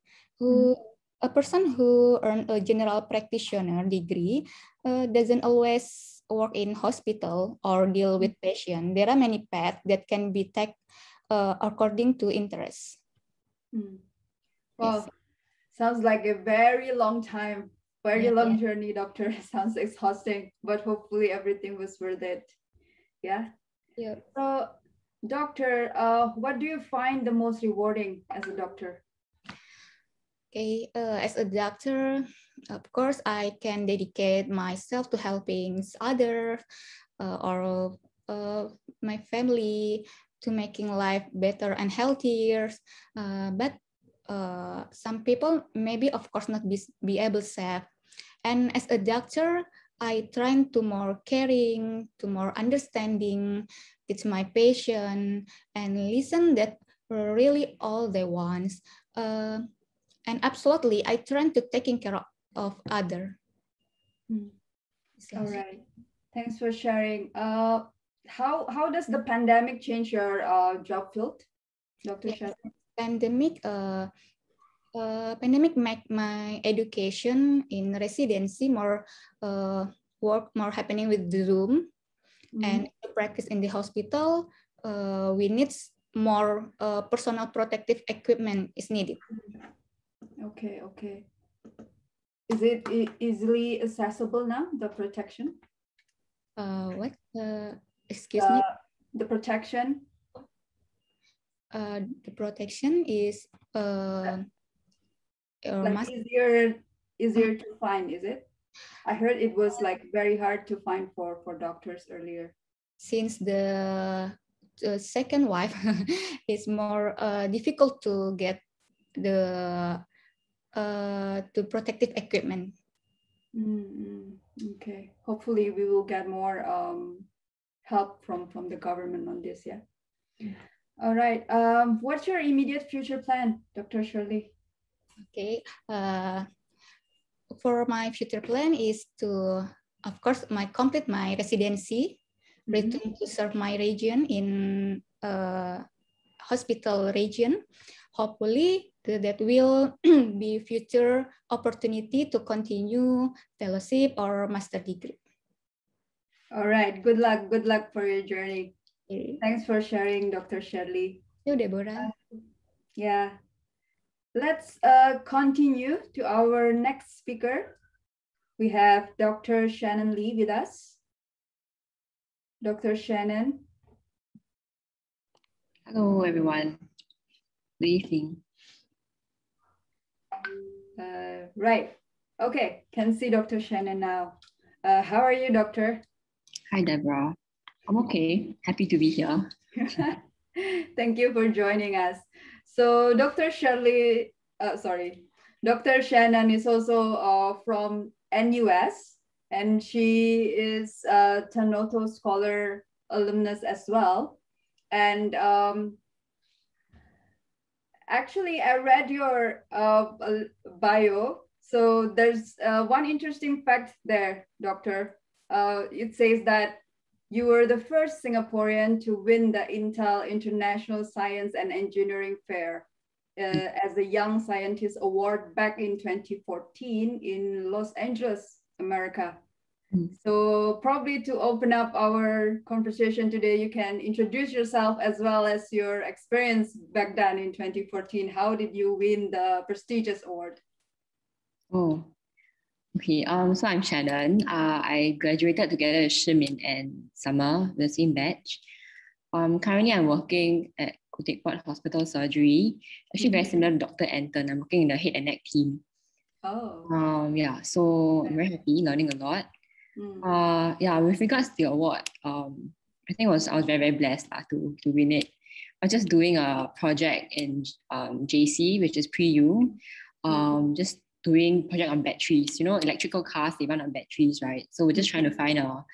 a person who earned a general practitioner degree doesn't always work in hospital or deal with patients. There are many paths that can be taken according to interest. Well, sounds like a very long time, very long journey, doctor. Sounds exhausting, but hopefully everything was worth it. Yeah. So, doctor, what do you find the most rewarding as a doctor? Okay, as a doctor, of course, I can dedicate myself to helping others or my family to making life better and healthier. But some people maybe, of course, not be able to save. And as a doctor, I try to more caring, to more understanding, teach my patient and listen that really all they want. And absolutely, I try to taking care of other. All right, thanks for sharing. How does the pandemic change your job field, Dr. Shannon? Pandemic make my education in residency more work more happening with Zoom, and to practice in the hospital, we need more personal protective equipment is needed. Okay. Is it easily accessible now, the protection? What? Excuse me? The protection? The protection is like easier to find, is it? I heard it was like very hard to find for doctors earlier. Since the second wife, it's more difficult to get the protective equipment. Okay, hopefully we will get more help from the government on this. All right, what's your immediate future plan, Dr. Shirley? Okay, for my future plan is to, of course, complete my residency, return to serve my region in hospital region. Hopefully that will be future opportunity to continue fellowship or master degree. All right, good luck for your journey. Okay. Thanks for sharing, Dr. Shirley. You, Debora. Yeah. Let's continue to our next speaker. We have Dr. Shannon Lee with us. Dr. Shannon. Hello, everyone. Good evening. Right. Okay, can see Dr. Shannon now. How are you, doctor? Hi, Debora. I'm okay. Happy to be here. Thank you for joining us. So Dr. Dr. Shannon is also from NUS, and she is a Tanoto Scholar alumnus as well. And actually, I read your bio. So there's one interesting fact there, Doctor. It says that you were the first Singaporean to win the Intel International Science and Engineering Fair as a Young Scientist Award back in 2014 in Los Angeles, America. So probably to open up our conversation today, you can introduce yourself as well as your experience back then in 2014. How did you win the prestigious award? Oh, okay. So I'm Shannon. I graduated together with Shemin and Summer, the same batch. Currently, I'm working at Khoo Teck Hospital Surgery. Actually, very similar to Dr. Anton. I'm working in the head and neck team. Oh. Yeah. So I'm very happy, learning a lot. Yeah. With regards to the award, I think I was very, very blessed to win it. I was just doing a project in JC, which is pre-U, just doing project on batteries. You know, electrical cars, they run on batteries, right? So we're just trying to find a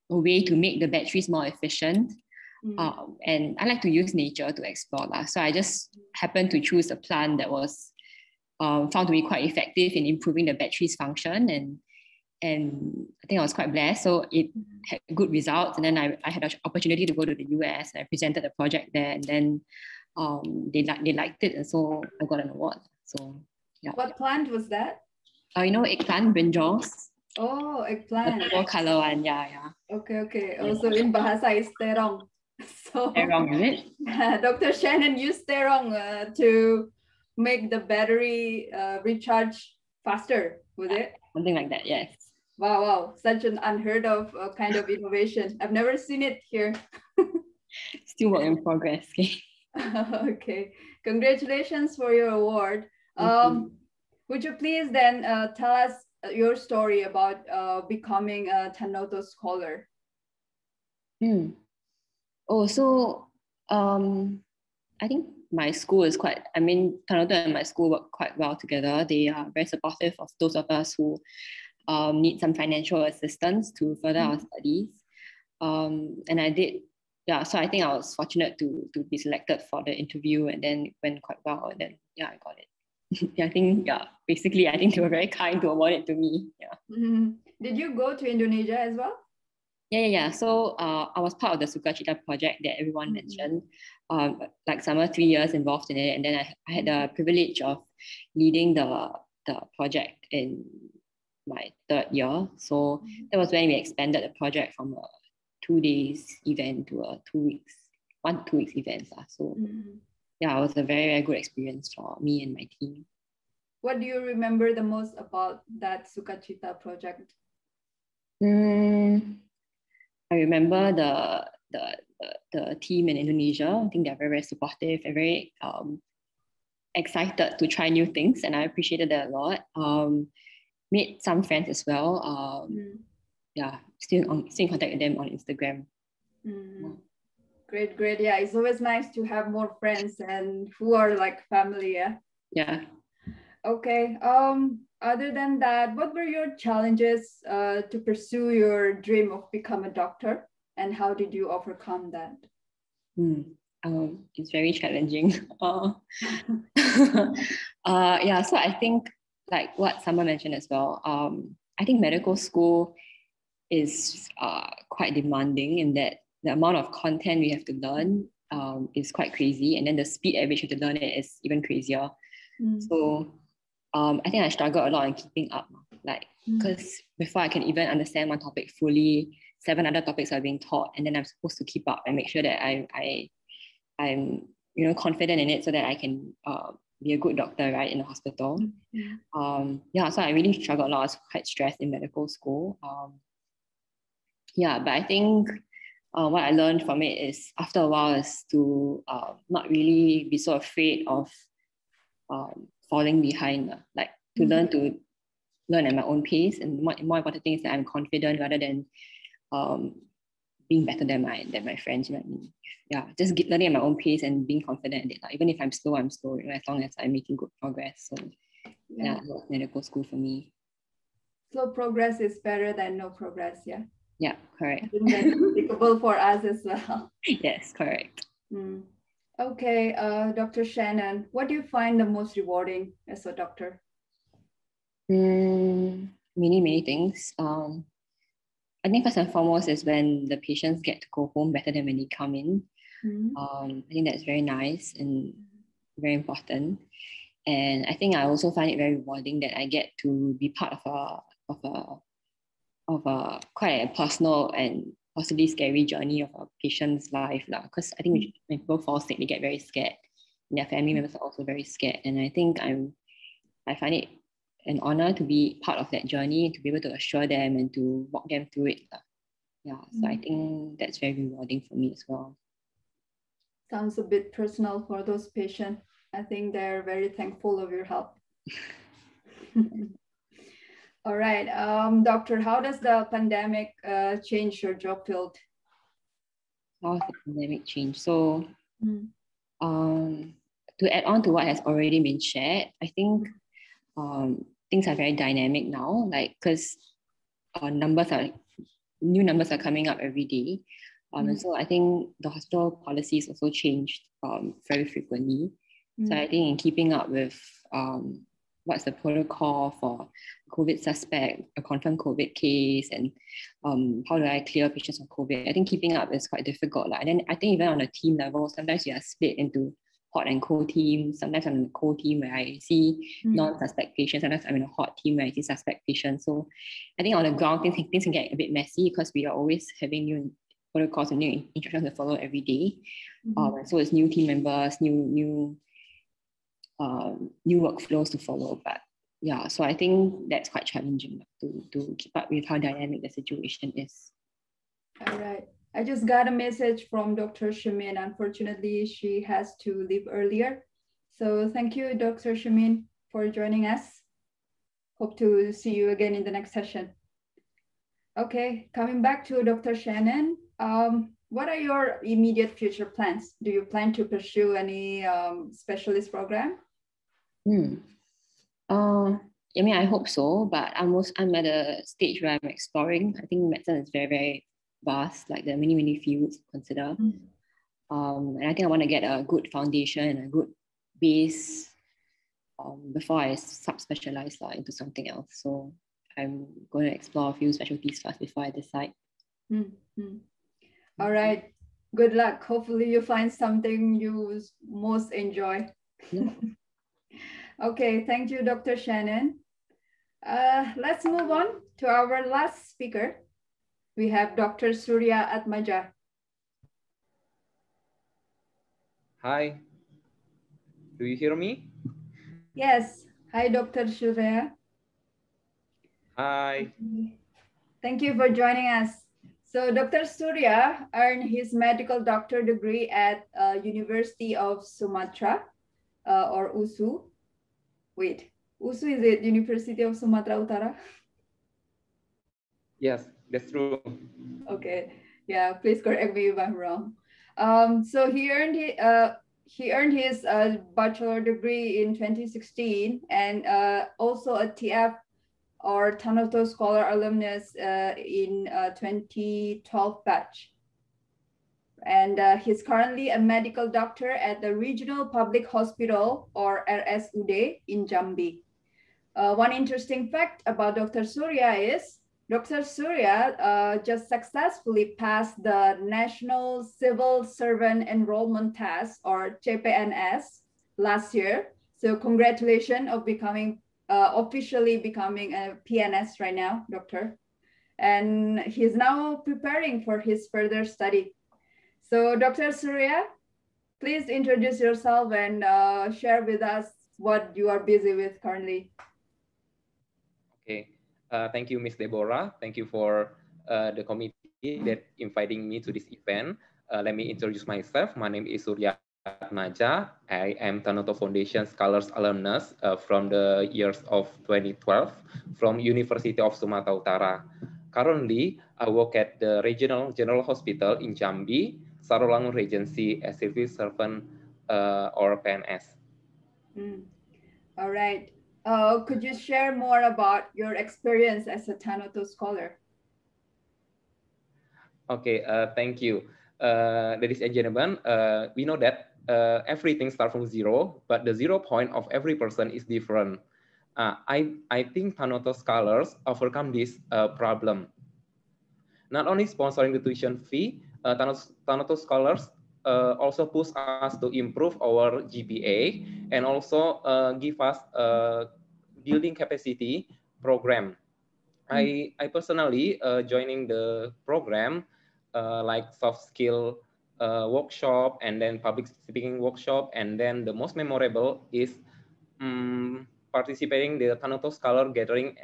way to make the batteries more efficient. And I like to use nature to explore. So I just happened to choose a plant that was found to be quite effective in improving the battery's function. And I think I was quite blessed. So it had good results. And then I had an opportunity to go to the US, and I presented the project there. And then they liked it. And so I got an award. So yeah. What plant was that? You know, eggplant, brinjals. Oh, eggplant. The four-color one, yeah. Okay. Also in Bahasa is terong. So terong, is it? Dr. Shannon used terong to make the battery recharge faster, was it? Something like that, yes. Wow. Such an unheard of kind of innovation. I've never seen it here. Still work in progress. Okay. Congratulations for your award. Would you please then tell us your story about becoming a Tanoto scholar? I think my school is Tanoto and my school work quite well together. They are very supportive of those of us who need some financial assistance to further our studies. And I did, so I think I was fortunate to be selected for the interview, and then it went quite well, and then I got it. Basically I think they were very kind to award it to me. Did you go to Indonesia as well? Yeah. So I was part of the Sukacita project that everyone mentioned. Like summer, 3 years involved in it, and then I had the privilege of leading the project in my 3rd year. So that was when we expanded the project from a 2 days event to a 2 weeks, 1 to 2 weeks event. So it was a very, very good experience for me and my team. What do you remember the most about that Sukacita project? I remember the team in Indonesia. I think they're very, very supportive and very excited to try new things, and I appreciated that a lot. Made some friends as well. Still in contact with them on Instagram. Great. Yeah, it's always nice to have more friends and who are like family. Yeah. Okay. Other than that, what were your challenges to pursue your dream of become a doctor, and how did you overcome that? It's very challenging. So I think, like what someone mentioned as well, I think medical school is quite demanding in that the amount of content we have to learn is quite crazy, and then the speed at which you have to learn it is even crazier. So I think I struggled a lot in keeping up, because before I can even understand one topic fully, 7 other topics are being taught, and then I'm supposed to keep up and make sure that I'm confident in it so that I can be a good doctor, right, in the hospital. So I really struggled a lot. I was quite stressed in medical school. But I think what I learned from it is, after a while, is to not really be so afraid of falling behind, to learn at my own pace, and more important thing is that I'm confident rather than being better than my friends. You know what I mean? Just learning at my own pace and being confident in it. Even if I'm slow, as long as I'm making good progress. So that was medical school for me. Slow progress is better than no progress. Yeah, correct. I think that's applicable for us as well. Yes, correct. Okay, Dr. Shannon, what do you find the most rewarding as a doctor? Many things. I think first and foremost is when the patients get to go home better than when they come in. I think that's very nice and very important. And I think I also find it very rewarding that I get to be part of a quite a personal and possibly scary journey of a patient's life. Because I think when people fall sick, they get very scared. And their family members are also very scared. And I think I find it an honor to be part of that journey, to be able to assure them and to walk them through it. So I think that's very rewarding for me as well. Sounds a bit personal for those patients. I think they're very thankful of your help. All right, doctor, how does the pandemic change your job field? How has the pandemic changed? So To add on to what has already been shared, I think things are very dynamic now, like because new numbers are coming up every day. And so I think the hospital policies also changed very frequently. So I think in keeping up with what's the protocol for COVID suspect, a confirmed COVID case, and how do I clear patients of COVID? I think keeping up is quite difficult. And then I think even on a team level, sometimes you are split into hot and cold team. Sometimes I'm in a cold team where I see non-suspect patients. Sometimes I'm in a hot team where I see suspect patients. So I think on the ground, things can get a bit messy because we are always having new protocols and new instructions to follow every day. So it's new team members, new workflows to follow. But yeah, so I think that's quite challenging to keep up with how dynamic the situation is. All right. I just got a message from Dr. Shemin. Unfortunately, she has to leave earlier. So thank you, Dr. Shemin, for joining us. Hope to see you again in the next session. Okay, coming back to Dr. Shannon, what are your immediate future plans? Do you plan to pursue any specialist program? I mean, I hope so, but I'm at a stage where I'm exploring. I think medicine is very, very vast, like there are many, many fields to consider. And I think I want to get a good foundation and a good base before I subspecialize into something else. So I'm going to explore a few specialties first before I decide. All right. Good luck. Hopefully you find something you most enjoy. Yeah. Okay, thank you, Dr. Shannon. Let's move on to our last speaker. We have Dr. Surya Atmaja. Hi, do you hear me? Yes. Hi, Dr. Surya. Hi. Thank you for joining us. So Dr. Surya earned his medical doctor degree at University of Sumatra, or USU. Wait, USU, is it University of Sumatra Utara? Yes, that's true. Okay, yeah, please correct me if I'm wrong. So he earned his bachelor degree in 2016 and also a TF or Tanoto Scholar Alumnus in 2012 batch. And he's currently a medical doctor at the Regional Public Hospital or RSUD in Jambi. One interesting fact about Dr. Surya is Dr. Surya just successfully passed the National Civil Servant Enrollment Test or CPNS last year. So congratulations of becoming officially becoming a PNS right now, doctor. And he's now preparing for his further study. So Dr. Surya, please introduce yourself and share with us what you are busy with currently. Okay, thank you, Miss Debora. Thank you for the committee that inviting me to this event. Let me introduce myself. My name is Surya Atmaja. I am Tanoto Foundation Scholars Alumnus from the years of 2012 from University of Sumatera Utara. Currently, I work at the Regional General Hospital in Jambi, Sarolangun Regency as civil servant or PNS. All right. Could you share more about your experience as a Tanoto scholar? Okay, thank you. Ladies and gentlemen, we know that everything starts from zero, but the 0 point of every person is different. I think Tanoto scholars overcome this problem. Not only sponsoring the tuition fee, Tanoto scholars also push us to improve our GPA and also give us a building capacity program. I personally joining the program like soft skill workshop and then public speaking workshop, and then the most memorable is participating the Tanoto Scholar Gathering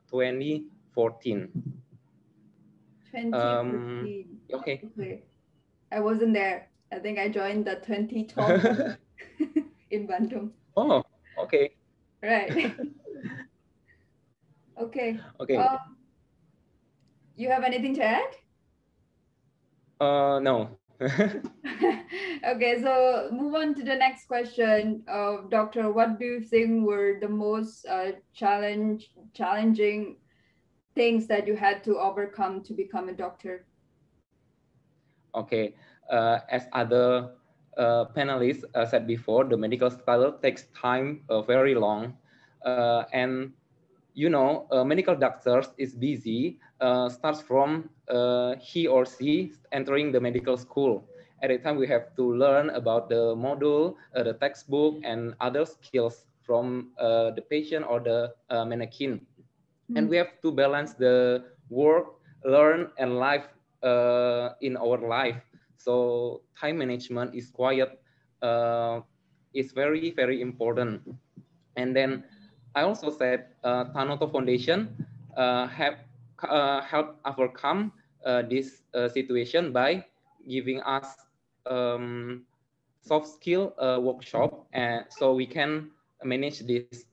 2014. 2014. Okay. I wasn't there. I think I joined the 2012 in Bandung. Oh, okay. Right. Okay. Okay. You have anything to add? No. Okay, so move on to the next question. Doctor, what do you think were the most challenging things that you had to overcome to become a doctor? Okay, as other panelists said before, the medical scholar takes time very long. And you know, medical doctors is busy, starts from he or she entering the medical school. At the time we have to learn about the module, the textbook, and other skills from the patient or the mannequin. And we have to balance the work, learn, and life in our life. So time management is is very, very important. And then I also said Tanoto Foundation have helped overcome this situation by giving us soft skill workshop, and so we can manage this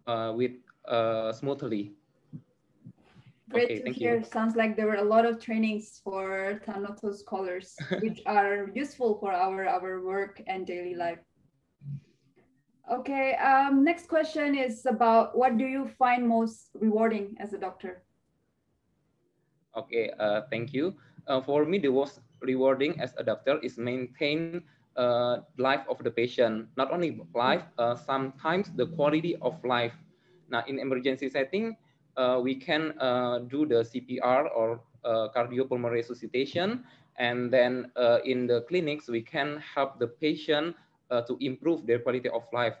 with smoothly. Great to hear. Sounds like there were a lot of trainings for Tanoto scholars, which are useful for our work and daily life. Okay, next question is about what do you find most rewarding as a doctor? Okay, thank you. For me, the most rewarding as a doctor is maintain life of the patient. Not only life, sometimes the quality of life. Now, in emergency setting, we can do the CPR or cardiopulmonary resuscitation. And then in the clinics, we can help the patient to improve their quality of life.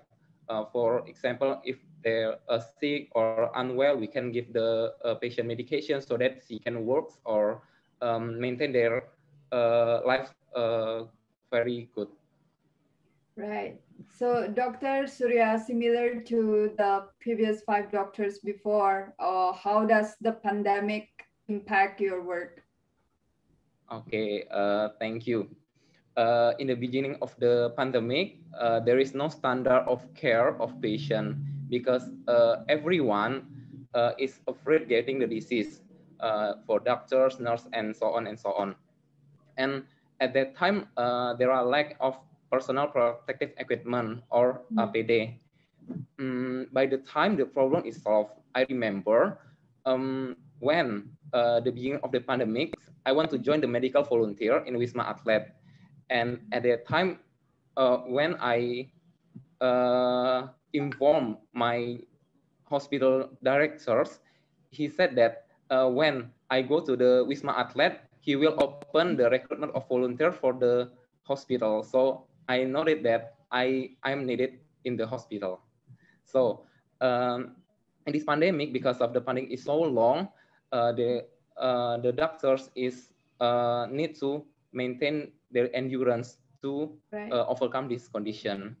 For example, if they're sick or unwell, we can give the patient medication so that she can work or maintain their life very good. Right. So Dr. Surya, similar to the previous 5 doctors before, how does the pandemic impact your work? Okay, thank you. In the beginning of the pandemic, there is no standard of care of patient because everyone is afraid getting the disease for doctors, nurse, and so on and so on. And at that time, there are lack of personal protective equipment or APD. By the time the problem is solved, I remember when the beginning of the pandemic, I want to join the medical volunteer in Wisma Atlet. And at that time, when I informed my hospital directors, he said that when I go to the Wisma Atlet, he will open the recruitment of volunteer for the hospital. So I noted that I'm needed in the hospital. So in this pandemic, because of the pandemic is so long, the doctors need to maintain their endurance to overcome this condition.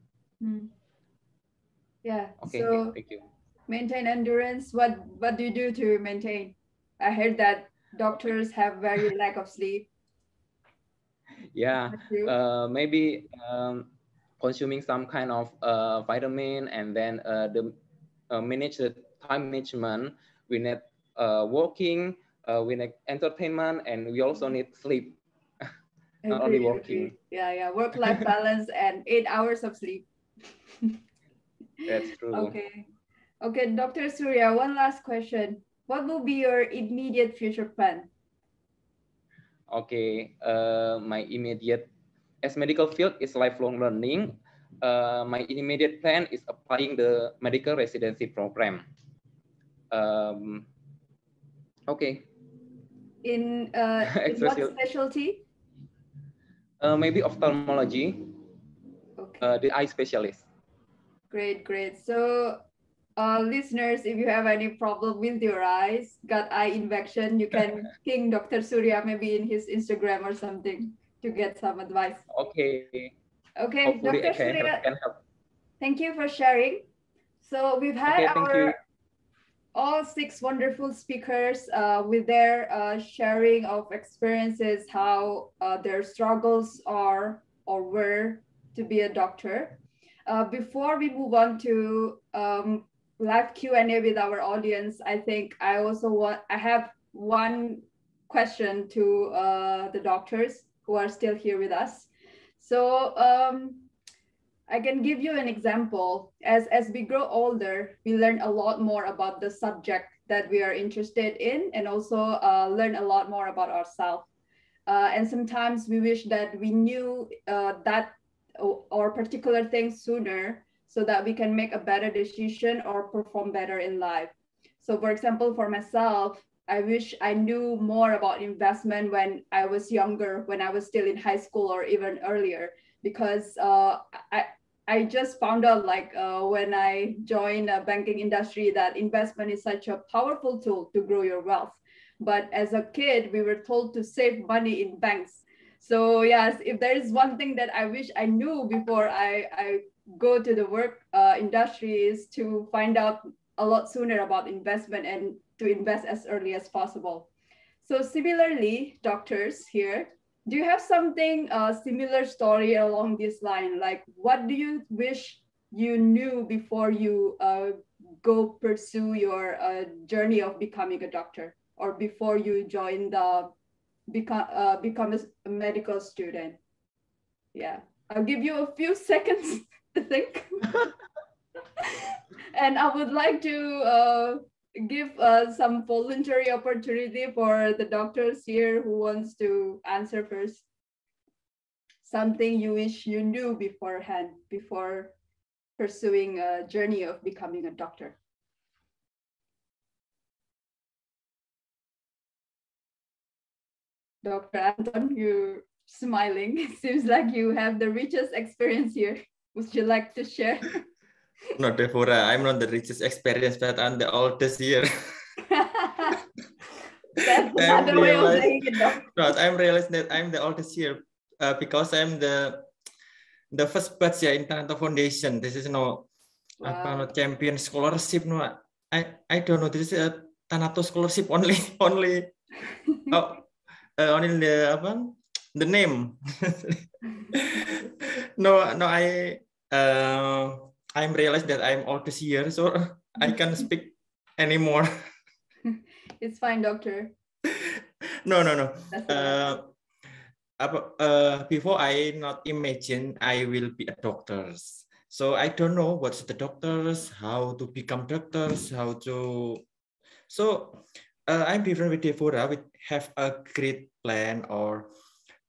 Yeah. Okay. So thank you. Maintain endurance. What do you do to maintain? I heard that doctors have very lack of sleep. Yeah. Maybe consuming some kind of vitamin, and then the manage the time management. We need working, we need entertainment, and we also need sleep. Not only working. Yeah. Work-life balance and 8 hours of sleep. That's true. Okay, Dr. Surya, one last question. What will be your immediate future plan? Okay, my immediate, as medical field is lifelong learning, my immediate plan is applying the medical residency program. Okay. In what specialty? Maybe ophthalmology, the eye specialist. Great. So listeners, if you have any problem with your eyes, got eye infection, you can ping Dr. Surya maybe in his Instagram or something to get some advice. Okay. Okay, Dr. Surya, thank you for sharing. So we've had all 6 wonderful speakers with their sharing of experiences, how their struggles are or were to be a doctor. Before we move on to live Q&A with our audience, I think I have one question to the doctors who are still here with us. So I can give you an example. As we grow older, we learn a lot more about the subject that we are interested in, and also learn a lot more about ourselves. And sometimes we wish that we knew that or particular thing sooner, so that we can make a better decision or perform better in life. So for example, for myself, I wish I knew more about investment when I was younger, when I was still in high school or even earlier, because I just found out like when I joined a banking industry that investment is such a powerful tool to grow your wealth. But as a kid, we were told to save money in banks. So yes, if there is one thing that I wish I knew before I go to the work industry, is to find out a lot sooner about investment and to invest as early as possible. So similarly, doctors here, do you have something similar story along this line? Like, what do you wish you knew before you go pursue your journey of becoming a doctor, or before you join the become a medical student? Yeah, I'll give you a few seconds to think. And I would like to give some voluntary opportunity for the doctors here who wants to answer first. Something you wish you knew beforehand, before pursuing a journey of becoming a doctor. Dr. Anton, you're smiling. It seems like you have the richest experience here. Would you like to share? No, Debora, I'm not the richest experience, but I'm the oldest here. That's another way of saying it, though. No, I'm realizing that I'm the oldest here because I'm the first batch in Tanoto Foundation. This is no champion scholarship. No, I don't know. This is a Tanoto scholarship only only the name. no, I'm realized that I'm oldest here, so I can't speak anymore. It's fine, doctor. No. Before I not imagine I will be a doctor. So I don't know what's the doctors, how to become doctors, how to. So I'm different with Debora. We have a great plan or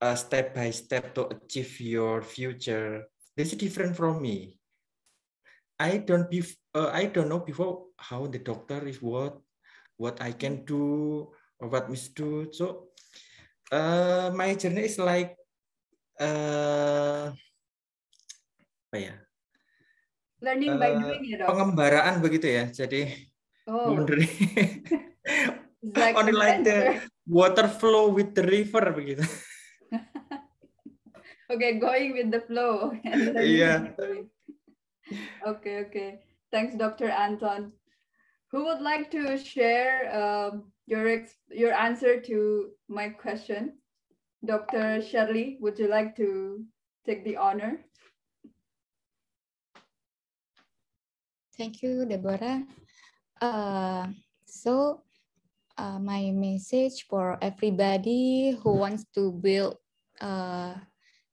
a step by step to achieve your future. This is different from me. I don't know before how the doctor is what I can do or what must do. So my journey is like learning by doing it. Pengembaraan begitu ya. Jadi like only like the water flow with the river begitu. Okay, going with the flow. Yeah. Okay. Thanks, Dr. Anton. Who would like to share your answer to my question? Dr. Marcherly, would you like to take the honor? Thank you, Debora. My message for everybody who wants to build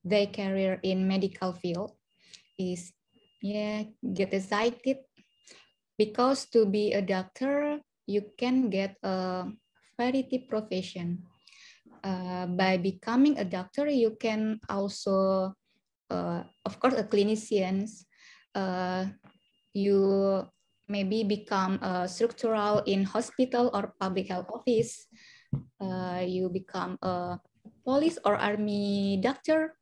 their career in medical field is, get excited, because to be a doctor, you can get a variety profession. By becoming a doctor, you can also, of course, a clinician. You maybe become a structural in hospital or public health office. You become a police or army doctor.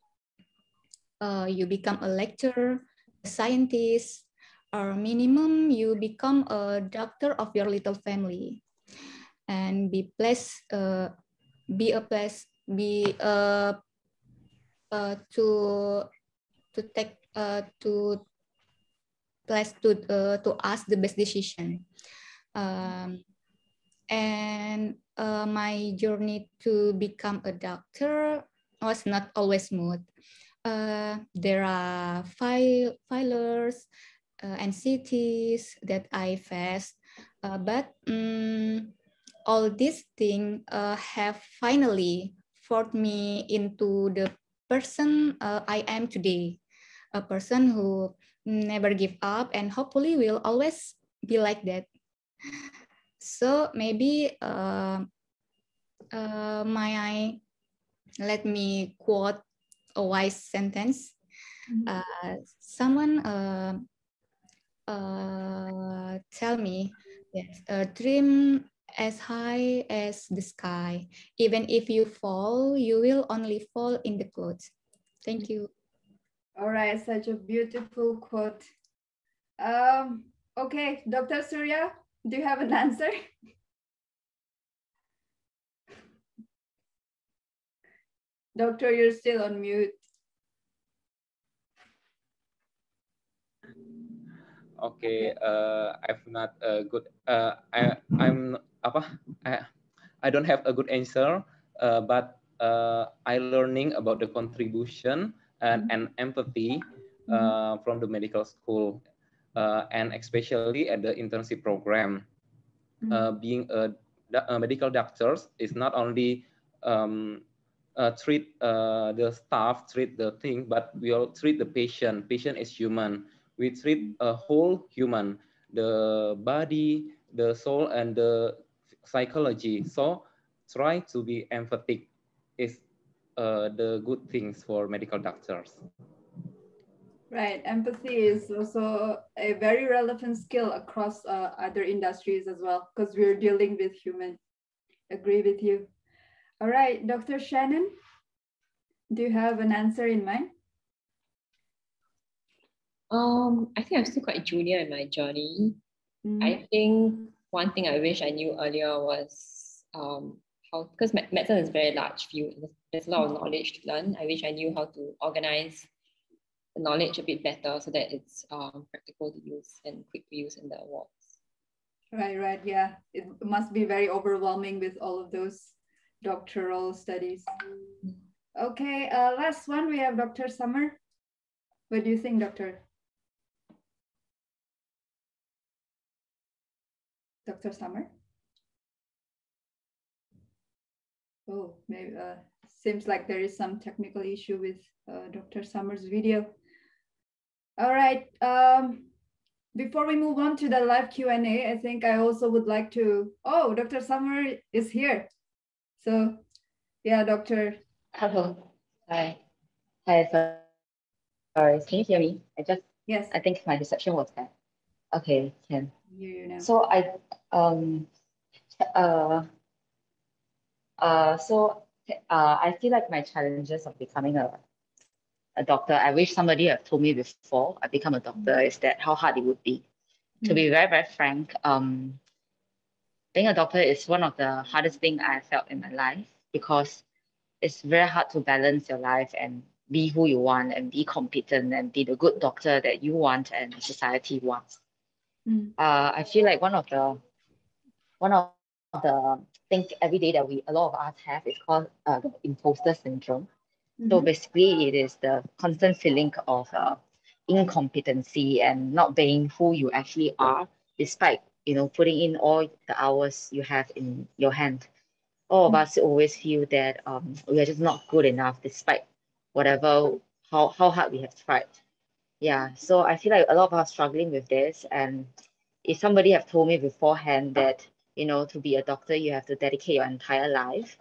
You become a lecturer, a scientist, or minimum you become a doctor of your little family, and be to ask the best decision. My journey to become a doctor was not always smooth. There are failures and cities that I faced, but all these things have finally forced me into the person I am today, a person who never give up and hopefully will always be like that. So maybe let me quote a wise sentence. Someone tell me that dream as high as the sky. Even if you fall, you will only fall in the clouds. Thank you. All right, such a beautiful quote. Okay, Dr. Surya, do you have an answer? Doctor, you're still on mute. Okay, I've not a good. I don't have a good answer, but I learning about the contribution and empathy from the medical school, and especially at the internship program. Being a medical doctor is not only treat the staff, treat the thing, but we all treat the patient. Patient is human. We treat a whole human, the body, the soul, and the psychology. So try to be emphatic is the good things for medical doctors. Right, empathy is also a very relevant skill across other industries as well, because we're dealing with human. Agree with you. All right, Dr. Shannon, do you have an answer in mind? I think I'm still quite junior in my journey. I think one thing I wish I knew earlier was how, because medicine is a very large field, there's a lot of knowledge to learn. I wish I knew how to organize the knowledge a bit better so that it's practical to use and quick to use in the wards. Right, yeah. It must be very overwhelming with all of those doctoral studies. Okay, last one, we have Dr. Summer. What do you think, Doctor? Dr. Summer? Oh, maybe seems like there is some technical issue with Dr. Summer's video. All right, before we move on to the live Q&A, I think I also would like to, oh, Dr. Summer is here. So yeah, Doctor. Hello, hi. Hi, sorry, can you hear me? Yes. I think my reception was bad. Okay, can. Hear you now. So I feel like my challenges of becoming a doctor, I wish somebody had told me before I become a doctor, is that how hard it would be. To be very, very frank, being a doctor is one of the hardest things I felt in my life, because it's very hard to balance your life and be who you want and be competent and be the good doctor that you want and society wants. I feel like one of the things every day that a lot of us have is called the imposter syndrome. So basically, it is the constant feeling of incompetency and not being who you actually are, despite putting in all the hours you have in your hand. All of us always feel that we are just not good enough, despite how hard we have tried. Yeah, so I feel like a lot of us are struggling with this. And if somebody have told me beforehand that to be a doctor you have to dedicate your entire life,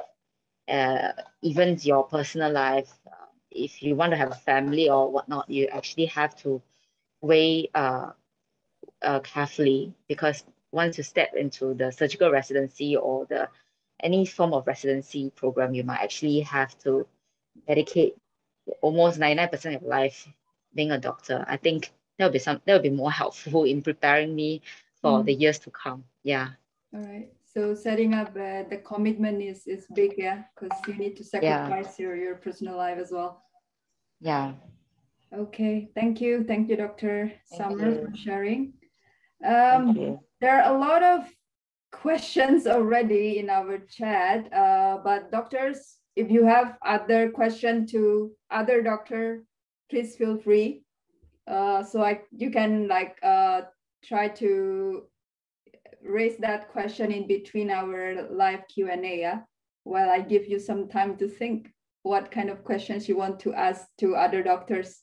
even your personal life, if you want to have a family or whatnot, you actually have to weigh carefully, because once you step into the surgical residency or any form of residency program, you might actually have to dedicate almost 99% of life being a doctor. I think that would be more helpful in preparing me for the years to come. Yeah. All right. So setting up the commitment is big, yeah, because you need to sacrifice your personal life as well. Yeah. Okay. Thank you, Dr. Summer, for sharing. Thank you. There are a lot of questions already in our chat, but doctors, if you have other questions to other doctor, please feel free. You can try to raise that question in between our live Q&A, yeah? While I give you some time to think what kind of questions you want to ask to other doctors.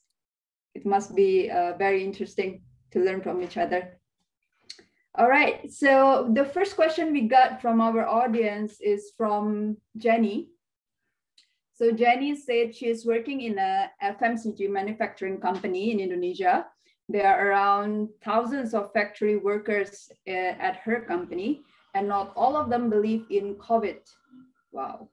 It must be very interesting to learn from each other. All right, so the first question we got from our audience is from Jenny. So Jenny said she is working in a FMCG manufacturing company in Indonesia. There are around thousands of factory workers at her company, and not all of them believe in COVID. Wow.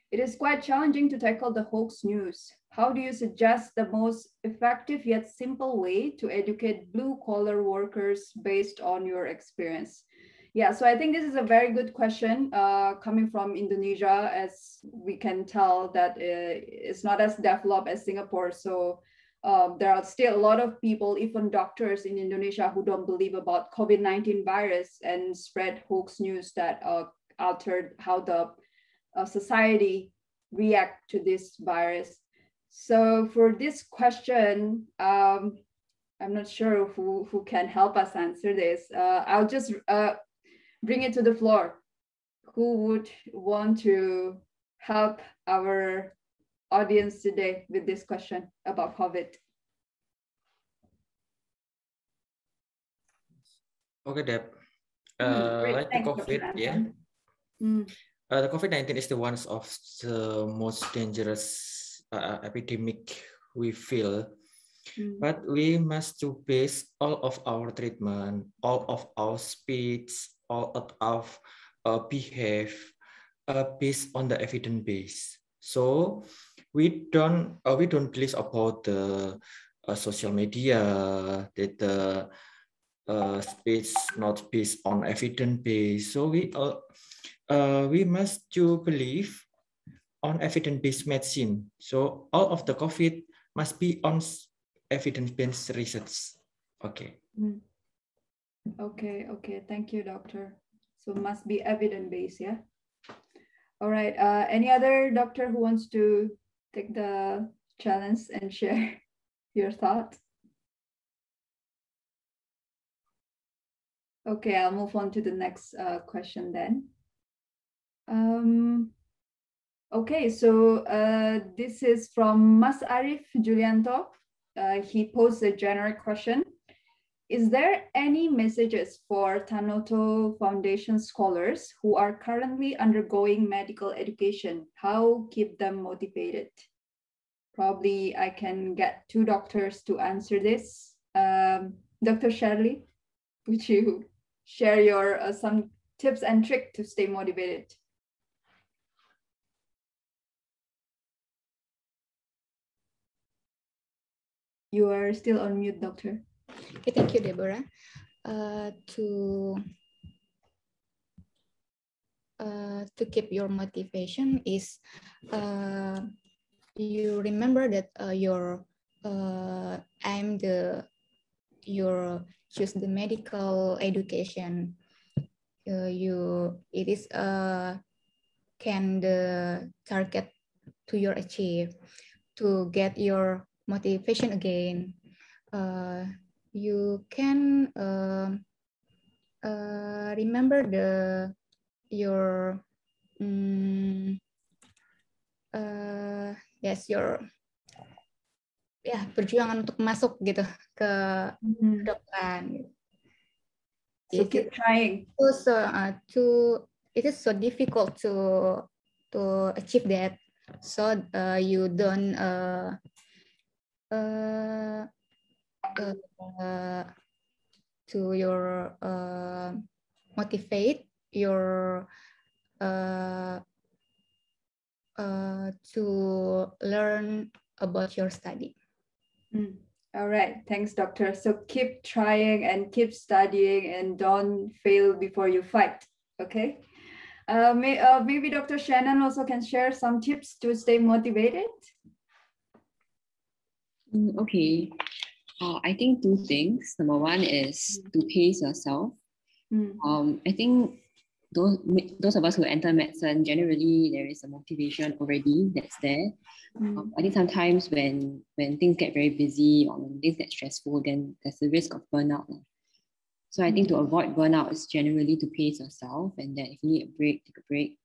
It is quite challenging to tackle the hoax news. How do you suggest the most effective yet simple way to educate blue-collar workers based on your experience? Yeah, so I think this is a very good question coming from Indonesia, as we can tell that it's not as developed as Singapore. So there are still a lot of people, even doctors in Indonesia, who don't believe about COVID-19 virus and spread hoax news that altered how the society react to this virus. So for this question, I'm not sure who can help us answer this. I'll just bring it to the floor. Who would want to help our audience today with this question about COVID? Okay, Deb. Great. Like the COVID, yeah. The COVID-19 is the one of the most dangerous epidemic we feel. But we must to base all of our treatment, all of our speech, all of our behave based on the evidence base. So we don't believe about the social media that the speech not based on evidence base. So we must to believe on evidence-based medicine. So all of the COVID must be on evidence-based research. Okay. Okay. Thank you, doctor. So must be evidence-based, yeah? All right. Any other doctor who wants to take the challenge and share your thoughts? Okay, I'll move on to the next question then. Okay, so this is from Mas Arif Julianto. He posed a generic question. Is there any messages for Tanoto Foundation scholars who are currently undergoing medical education? How keep them motivated? Probably I can get two doctors to answer this. Dr. Marcherly, would you share your some tips and tricks to stay motivated? You are still on mute, doctor. Okay, thank you, Debora. To keep your motivation is you remember that your choose the medical education. It is can the target to your achieve to get your motivation again. You can remember your perjuangan untuk masuk gitu ke depan. So keep trying. It is so difficult to achieve that. So you don't to your motivate your to learn about your study. All right, thanks, doctor. So keep trying and keep studying and don't fail before you fight. Okay. Maybe Dr. Shannon also can share some tips to stay motivated. Okay. I think two things. Number one is to pace yourself. I think those of us who enter medicine, generally there is a motivation already that's there. I think sometimes when things get very busy or when things get stressful, then there's the risk of burnout. So I think to avoid burnout is generally to pace yourself, and that if you need a break, take a break.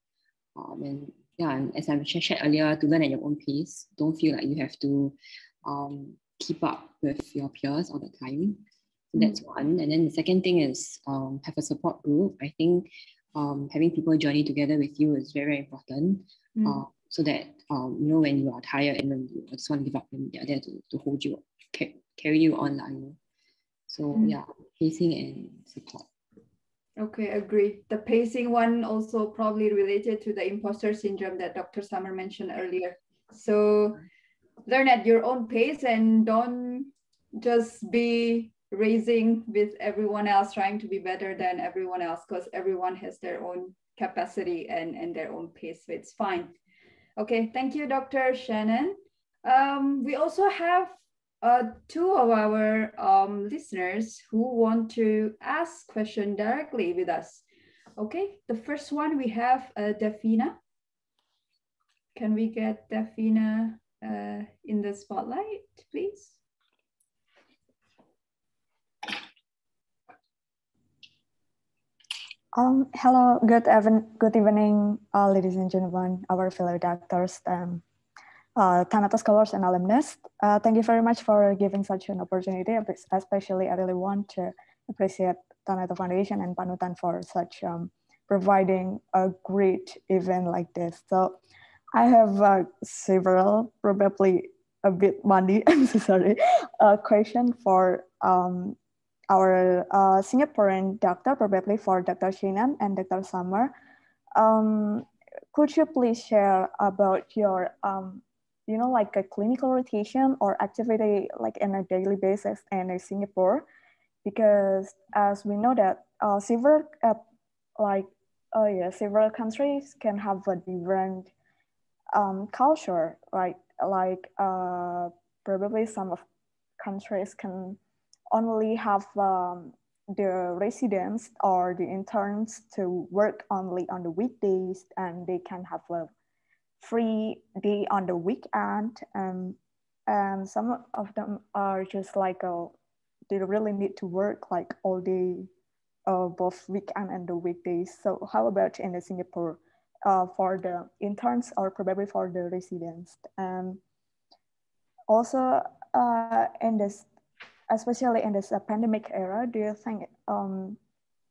And yeah, and as I shared earlier, to learn at your own pace. Don't feel like you have to keep up with your peers all the time. So that's one. And then the second thing is have a support group. I think having people journey together with you is very, very important. So that you know, when you are tired and when you just want to give up, and they're there to hold you, carry you on. You know. So yeah, pacing and support. Okay, agree. The pacing one also probably related to the imposter syndrome that Dr. Summer mentioned earlier. So learn at your own pace and don't just be racing with everyone else, trying to be better than everyone else, because everyone has their own capacity and their own pace, so it's fine. Okay, thank you, Dr. Shannon. We also have two of our listeners who want to ask question directly with us. Okay, the first one we have Defina. Can we get Defina in the spotlight, please? Hello, good evening, ladies and gentlemen, our fellow doctors, Tanoto scholars and alumnus. Thank you very much for giving such an opportunity. Especially, I really want to appreciate Tanoto Foundation and PANUTAN for such providing a great event like this. So I have several, probably a bit muddy, I'm so sorry, question for our Singaporean doctor, probably for Dr. Shannon and Dr. Summer. Could you please share about your, you know, like a clinical rotation or activity like on a daily basis in Singapore? Because as we know that several several countries can have a different culture, right? Like probably some of countries can only have the residents or the interns to work only on the weekdays, and they can have a free day on the weekend. And some of them are just like they really need to work like all day, both weekend and the weekdays. So how about in Singapore for the interns or probably for the residents? And also in this, especially in this pandemic era, do you think,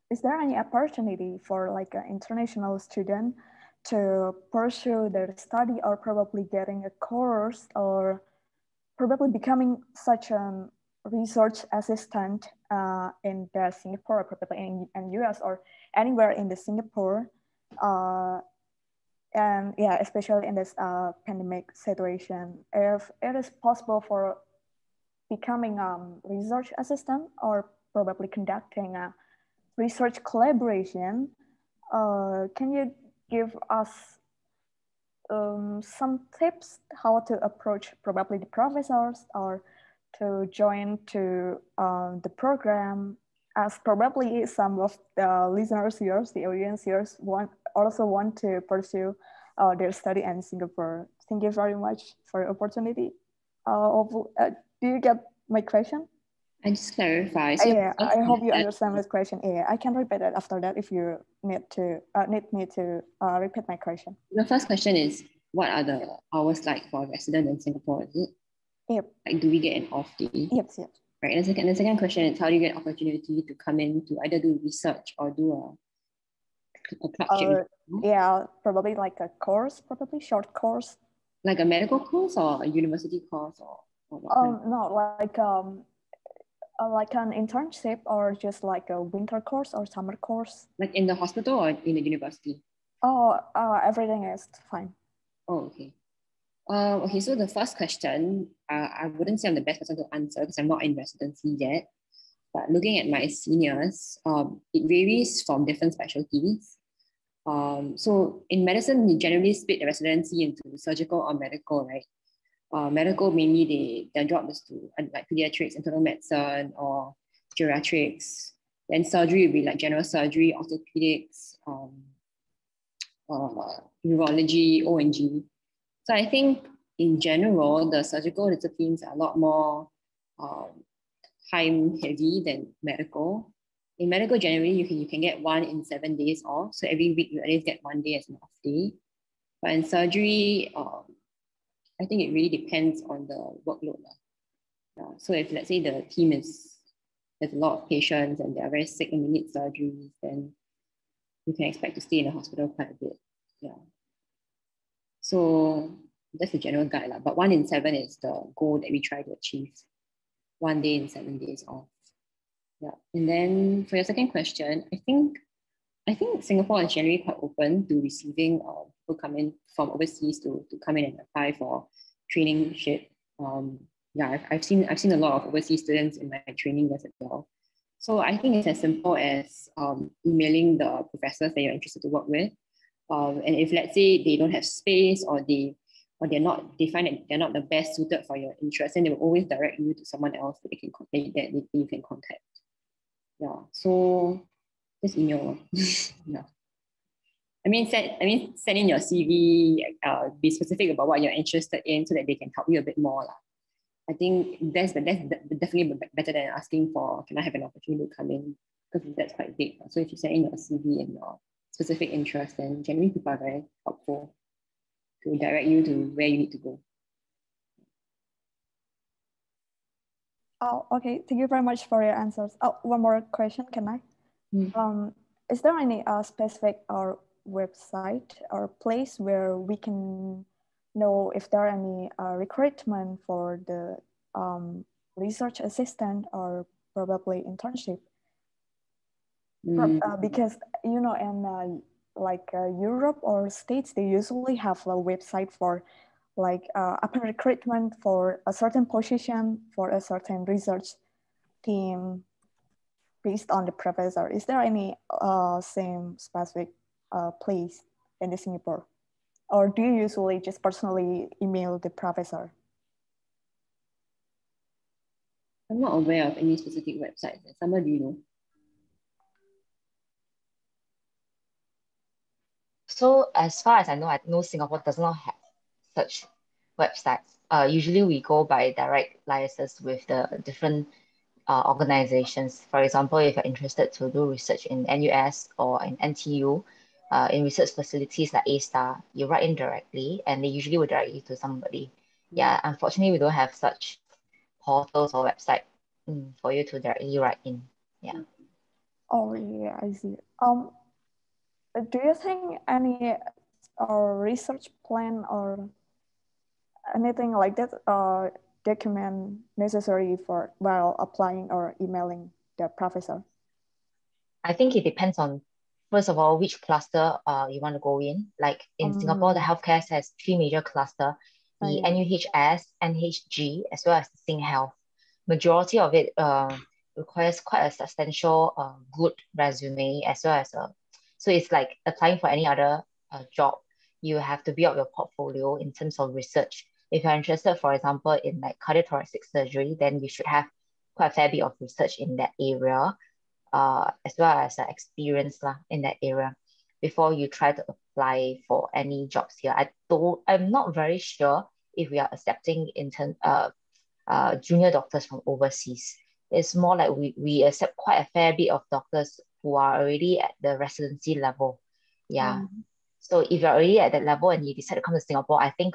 is there any opportunity for like an international student to pursue their study or probably getting a course or probably becoming such a research assistant in the Singapore, probably in US or anywhere in the Singapore? And yeah, especially in this pandemic situation, if it is possible for becoming a research assistant or probably conducting a research collaboration, can you give us some tips how to approach probably the professors or to join to the program, as probably some of the listeners here, the audience here, also want to pursue their study in Singapore. Thank you very much for the opportunity. Do you get my question? I just clarify. So yeah, I hope you understand this question. Yeah, I can repeat it after that if you need me to repeat my question. The first question is, what are the hours like for a resident in Singapore? Is it? Yep. Like, do we get an off day? Yep. Right. And the second question is, how do you get opportunity to come in to either do research or do a clerkship? Yeah, probably like a course, probably short course. Like a medical course or a university course or what? No, like an internship or just like a winter course or summer course. Like in the hospital or in the university? Oh, everything is fine. Oh, okay. Okay, so the first question, I wouldn't say I'm the best person to answer because I'm not in residency yet. But looking at my seniors, it varies from different specialties. So in medicine, we generally split the residency into surgical or medical, right? Medical, mainly their job is to like pediatrics, internal medicine, or geriatrics. Then surgery would be like general surgery, orthopedics, neurology, ONG. So I think in general, the surgical disciplines are a lot more time heavy than medical. In medical, generally, you can get 1 in 7 days off. So every week you at least get 1 day as an off day. But in surgery, I think it really depends on the workload. So if let's say the team has a lot of patients and they are very sick and they need surgeries, then you can expect to stay in the hospital quite a bit. Yeah. So that's the general guide. But 1 in 7 is the goal that we try to achieve. 1 day in 7 days off. Yeah. And then for your second question, I think Singapore is generally quite open to receiving people come in from overseas to come in and apply for traineeship. Yeah, I've seen a lot of overseas students in my training years as well. So I think it's as simple as emailing the professors that you're interested to work with. And if let's say they don't have space or they find that they're not the best suited for your interest, then they will always direct you to someone else that you can contact. Yeah. So just email. Yeah. I mean, send in your CV, be specific about what you're interested in so that they can help you a bit more. I think that's definitely better than asking for, can I have an opportunity to come in? Because that's quite big. So if you send in your CV and your specific interest, then generally people are very helpful to direct you to where you need to go. Oh, okay. Thank you very much for your answers. Oh, one more question, can I? Is there any specific website or place where we can know if there are any recruitment for the research assistant or probably internship? Because, you know, in Europe or States, they usually have a website for upon recruitment for a certain position for a certain research team based on the professor. Is there any same specific place in Singapore? Or do you usually just personally email the professor? I'm not aware of any specific websites. Summer, do you know? So as far as I know Singapore does not have such websites. Usually we go by direct liaisons with the different organizations. For example, if you're interested to do research in NUS or in NTU, in research facilities like A-Star, you write in directly and they usually will direct you to somebody. Yeah, unfortunately, we don't have such portals or website for you to directly write in. Yeah. Oh, yeah, I see. Do you think any research plan or anything like that document necessary for while applying or emailing the professor? I think it depends on, first of all, which cluster you want to go in. Like in Singapore, the healthcare has 3 major clusters, the NUHS, NHG, as well as the SingHealth. Majority of it requires quite a substantial good resume, as well as so it's like applying for any other job. You have to build up your portfolio in terms of research. If you're interested, for example, in like cardiothoracic surgery, then you should have quite a fair bit of research in that area, as well as experience in that area before you try to apply for any jobs here. I'm not very sure if we are accepting junior doctors from overseas. It's more like we accept quite a fair bit of doctors who are already at the residency level. Yeah. So if you're already at that level and you decide to come to Singapore, I think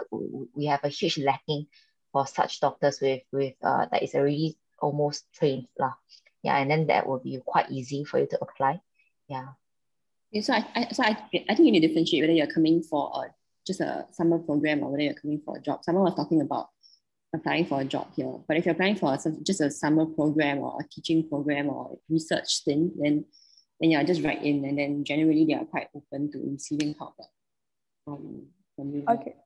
we have a huge lacking for such doctors with that is already almost trained. Yeah, and then that will be quite easy for you to apply. Yeah. Okay, so I think you need to differentiate whether you're coming for just a summer program or whether you're coming for a job. Someone was talking about applying for a job here, but if you're applying for just a summer program or a teaching program or research stint, then yeah, just write in, and then generally they are quite open to receiving help from you. Okay.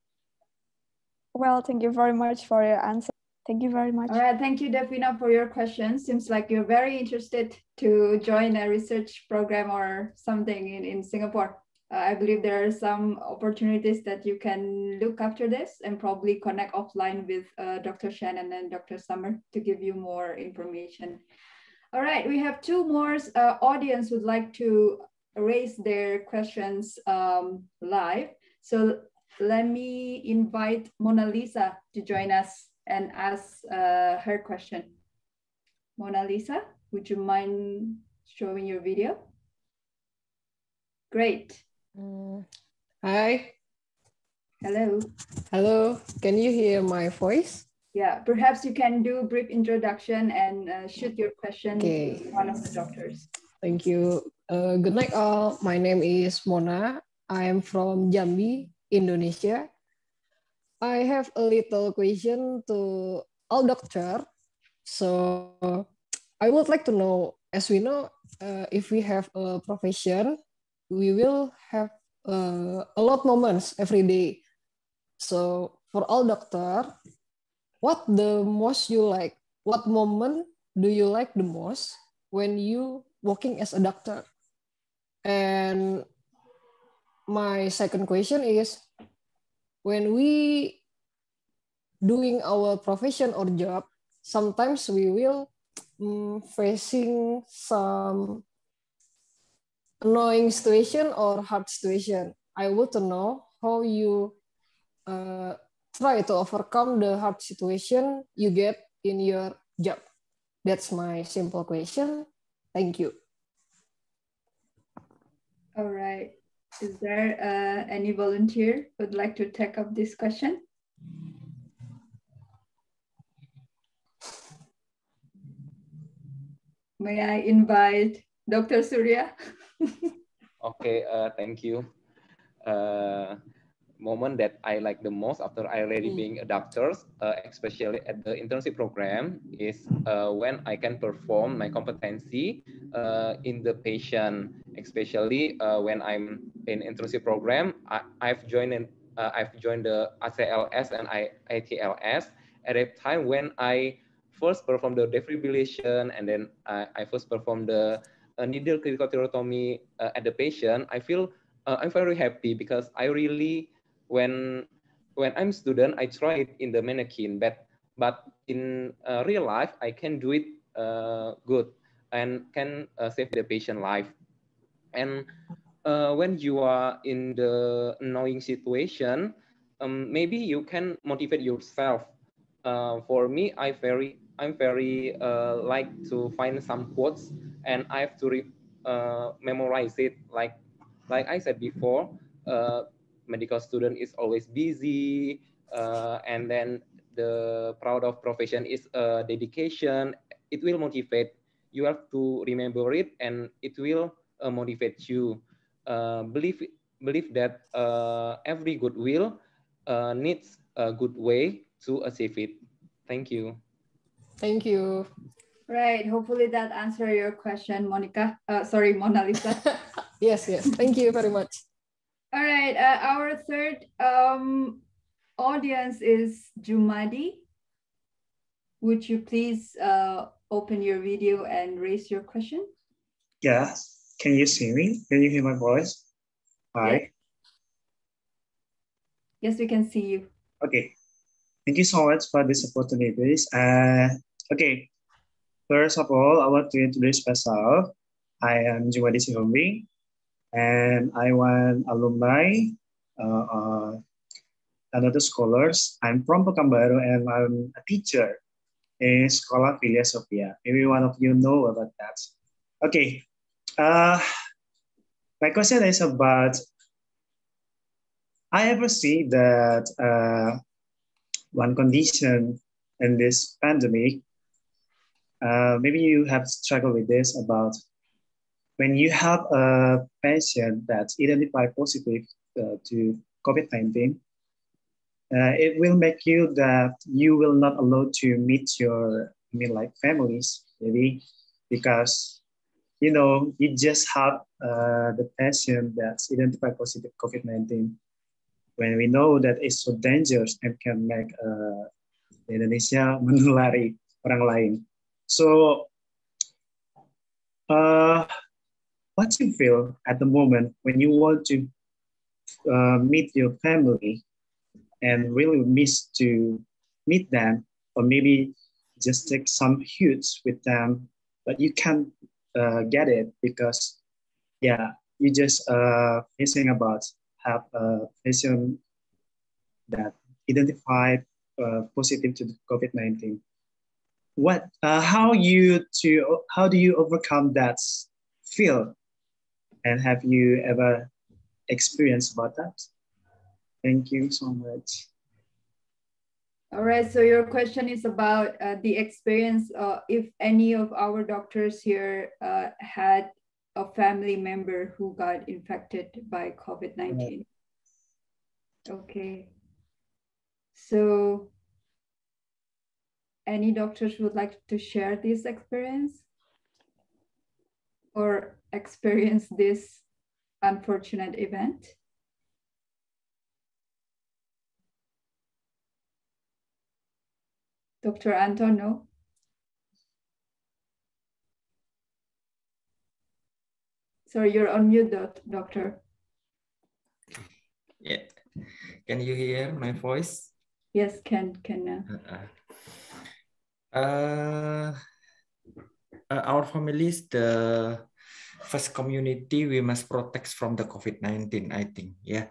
Well, thank you very much for your answer. Thank you very much. All right, thank you, Davina, for your question. Seems like you're very interested to join a research program or something in Singapore. I believe there are some opportunities that you can look after this and probably connect offline with Dr. Shannon and Dr. Summer to give you more information. All right, we have 2 more audience would like to raise their questions live. So let me invite Mona Lisa to join us and ask her question. Mona Lisa, would you mind showing your video? Great. Hi. Hello. Hello, can you hear my voice? Yeah, perhaps you can do a brief introduction and shoot your question to one of the doctors. Thank you. Good night all. My name is Mona. I am from Jambi, Indonesia. I have a little question to all doctor. So I would like to know, as we know, if we have a profession, we will have a lot moments every day. So for all doctor, what the most you like? What moment do you like the most when you working as a doctor? And my second question is, when we doing our profession or job, sometimes we will facing some annoying situation or hard situation. I want to know how you try to overcome the hard situation you get in your job. That's my simple question. Thank you. All right. Is there any volunteer who would like to take up this question? May I invite Dr. Surya? Okay, thank you. Moment that I like the most after I already being a doctor, especially at the internship program, is when I can perform my competency in the patient, especially when I'm in internship program. I've joined the ACLS and ITLS at a time when I first performed the defibrillation, and then I first performed the needle critical thoracotomy at the patient. I feel I'm very happy because I really, when I'm student, I try it in the mannequin, but in real life, I can do it good and can save the patient life. And when you are in the annoying situation, maybe you can motivate yourself. For me, I'm very like to find some quotes, and I have to memorize it. Like I said before, medical student is always busy, and then the proud of profession is dedication. It will motivate. You have to remember it, and it will motivate you. Believe that every goodwill needs a good way to achieve it. Thank you. Thank you. Right. Hopefully that answered your question, Monica. Sorry, Mona Lisa. Yes. Thank you very much. All right. Our third audience is Jumadi. Would you please open your video and raise your question? Yeah. Can you see me? Can you hear my voice? Hi. Yes, we can see you. Okay. Thank you so much for this opportunity. Okay. First of all, I want to introduce myself. I am Jumadi Sihombi, and I am alumni, another scholars. I'm from Pekanbaru, and I'm a teacher in Sekolah Filia Sofia. Maybe one of you know about that. Okay. My question is about, I ever see that one condition in this pandemic, maybe you have struggled with this, about when you have a patient that's identified positive to COVID-19, it will make you that you will not allow to meet your families, maybe because you just have the patient that's identified positive COVID-19. When we know that it's so dangerous and can make Indonesia menulari orang lain. So, what do you feel at the moment when you want to meet your family and really miss to meet them, or maybe just take some huts with them, but you can't get it because, you just thinking about have a patient that identified positive to COVID-19. How do you overcome that feel? And have you ever experienced about that? Thank you so much. All right, so your question is about the experience if any of our doctors here had a family member who got infected by COVID-19. Okay. So any doctors would like to share this experience or experience this unfortunate event? Dr. Anton, no? Sorry, you're on mute, doctor. Yeah. Can you hear my voice? Yes, can. Our family is the first community we must protect from the COVID-19, I think. Yeah.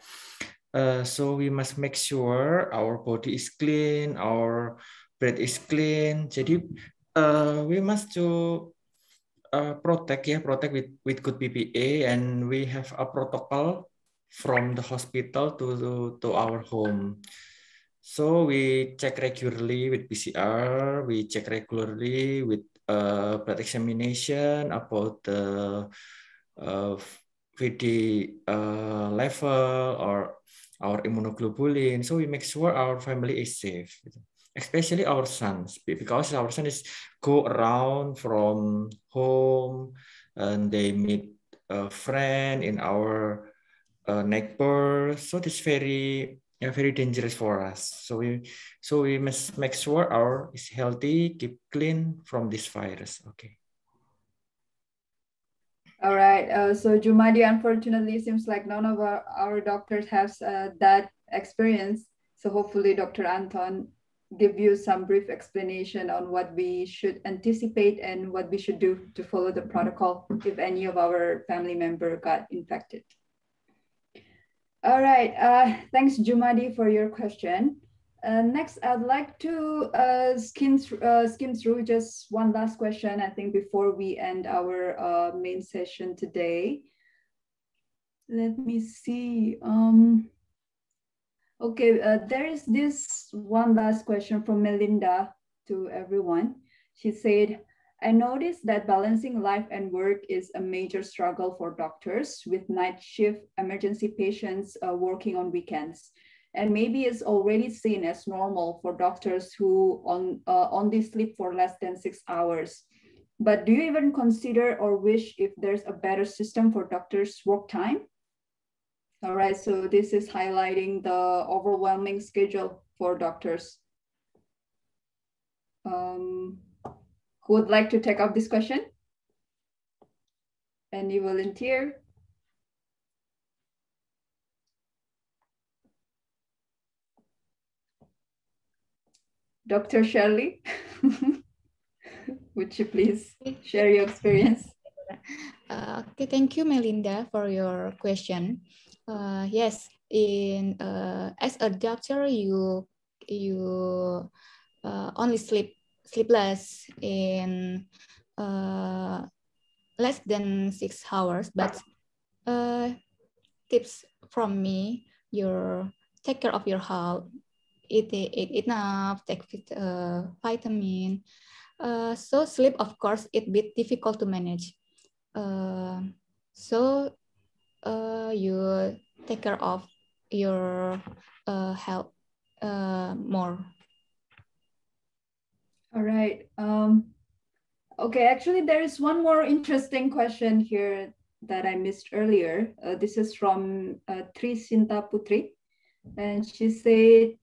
So we must make sure our body is clean, our breath is clean. Jadi we must to protect with good PPE, and we have a protocol from the hospital to our home. So we check regularly with PCR, we check regularly with blood examination about the VD level or our immunoglobulin. So we make sure our family is safe, especially our sons, because our sons go around from home and they meet a friend in our neighbors. So it's very dangerous for us. So we must make sure our is healthy, keep clean from this virus. Okay. All right. So Jumadi, unfortunately, seems like none of our doctors has that experience. So hopefully Dr. Anton give you some brief explanation on what we should anticipate and what we should do to follow the protocol if any of our family member got infected. All right. Thanks, Jumadi, for your question. Next, I'd like to skim through just one last question, I think, before we end our main session today. Let me see. Okay, there is this one last question from Melinda to everyone. She said, I noticed that balancing life and work is a major struggle for doctors with night shift emergency patients working on weekends. And maybe it's already seen as normal for doctors who only sleep for less than 6 hours. But do you even consider or wish if there's a better system for doctors' work time? All right, so this is highlighting the overwhelming schedule for doctors. Who would like to take up this question? Any volunteer? Dr. Shirley, would you please share your experience? Okay, thank you, Melinda, for your question. Yes, as a doctor, you only sleepless in less than 6 hours, but tips from me, take care of your health, eat enough, take vitamin. So sleep, of course, it's a bit difficult to manage. So you take care of your health more. All right. Okay, actually, there is one more interesting question here that I missed earlier. This is from Trisinta Putri. And she said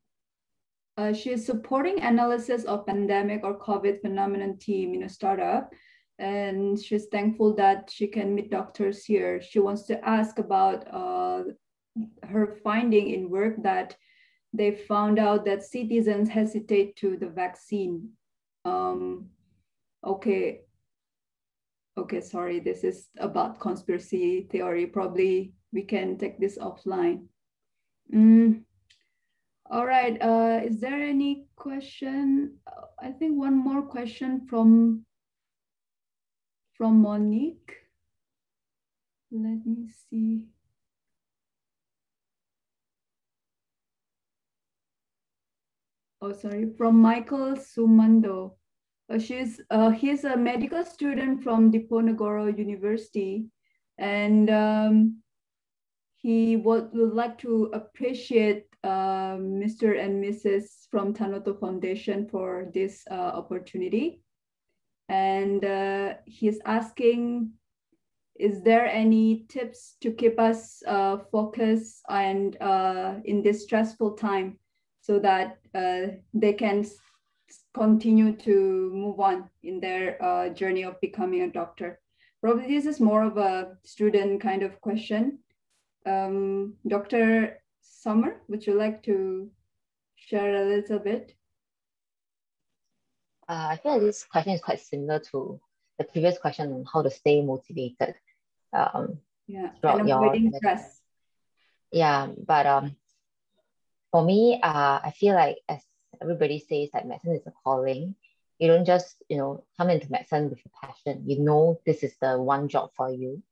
she is supporting analysis of pandemic or COVID phenomenon team in a startup. And she's thankful that she can meet doctors here. She wants to ask about her finding in work that they found out that citizens hesitate to the vaccine. Okay, sorry, this is about conspiracy theory. Probably we can take this offline. All right, is there any question? I think one more question from Monique. Let me see. from Michael Sumando. He's a medical student from Diponegoro University, and he would like to appreciate Mr. and Mrs. from Tanoto Foundation for this opportunity. And he's asking, is there any tips to keep us focused and in this stressful time so that they can continue to move on in their journey of becoming a doctor? Probably this is more of a student kind of question. Dr. Summer, would you like to share a little bit? I feel like this question is quite similar to the previous question on how to stay motivated. And avoiding stress. Yeah, but for me, I feel like, as everybody says, that medicine is a calling. You don't just, come into medicine with a passion. You know this is the one job for you.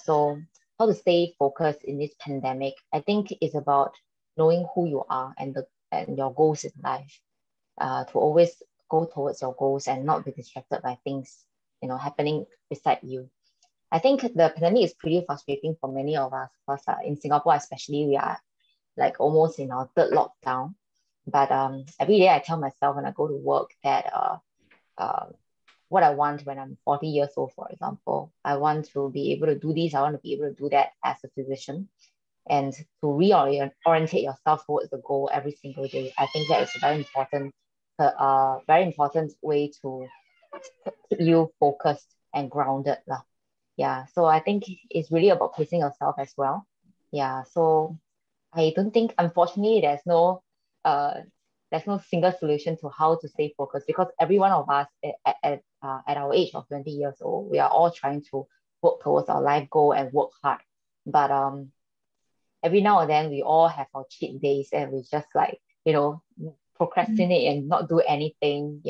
So how to stay focused in this pandemic, I think it's about knowing who you are and your goals in life. To always go towards your goals and not be distracted by things, happening beside you. I think the pandemic is pretty frustrating for many of us because in Singapore especially, we are like almost in our third lockdown. But every day I tell myself when I go to work that what I want when I'm 40 years old, for example, I want to be able to do this, I want to be able to do that as a physician, and to reorientate yourself towards the goal every single day. I think that is a very important way to keep you focused and grounded. Yeah, so I think it's really about pacing yourself as well. Yeah, so I don't think, unfortunately, there's no single solution to how to stay focused, because every one of us at our age of 20 years old, we are all trying to work towards our life goal and work hard. But every now and then we all have our cheat days and we just procrastinate and not do anything,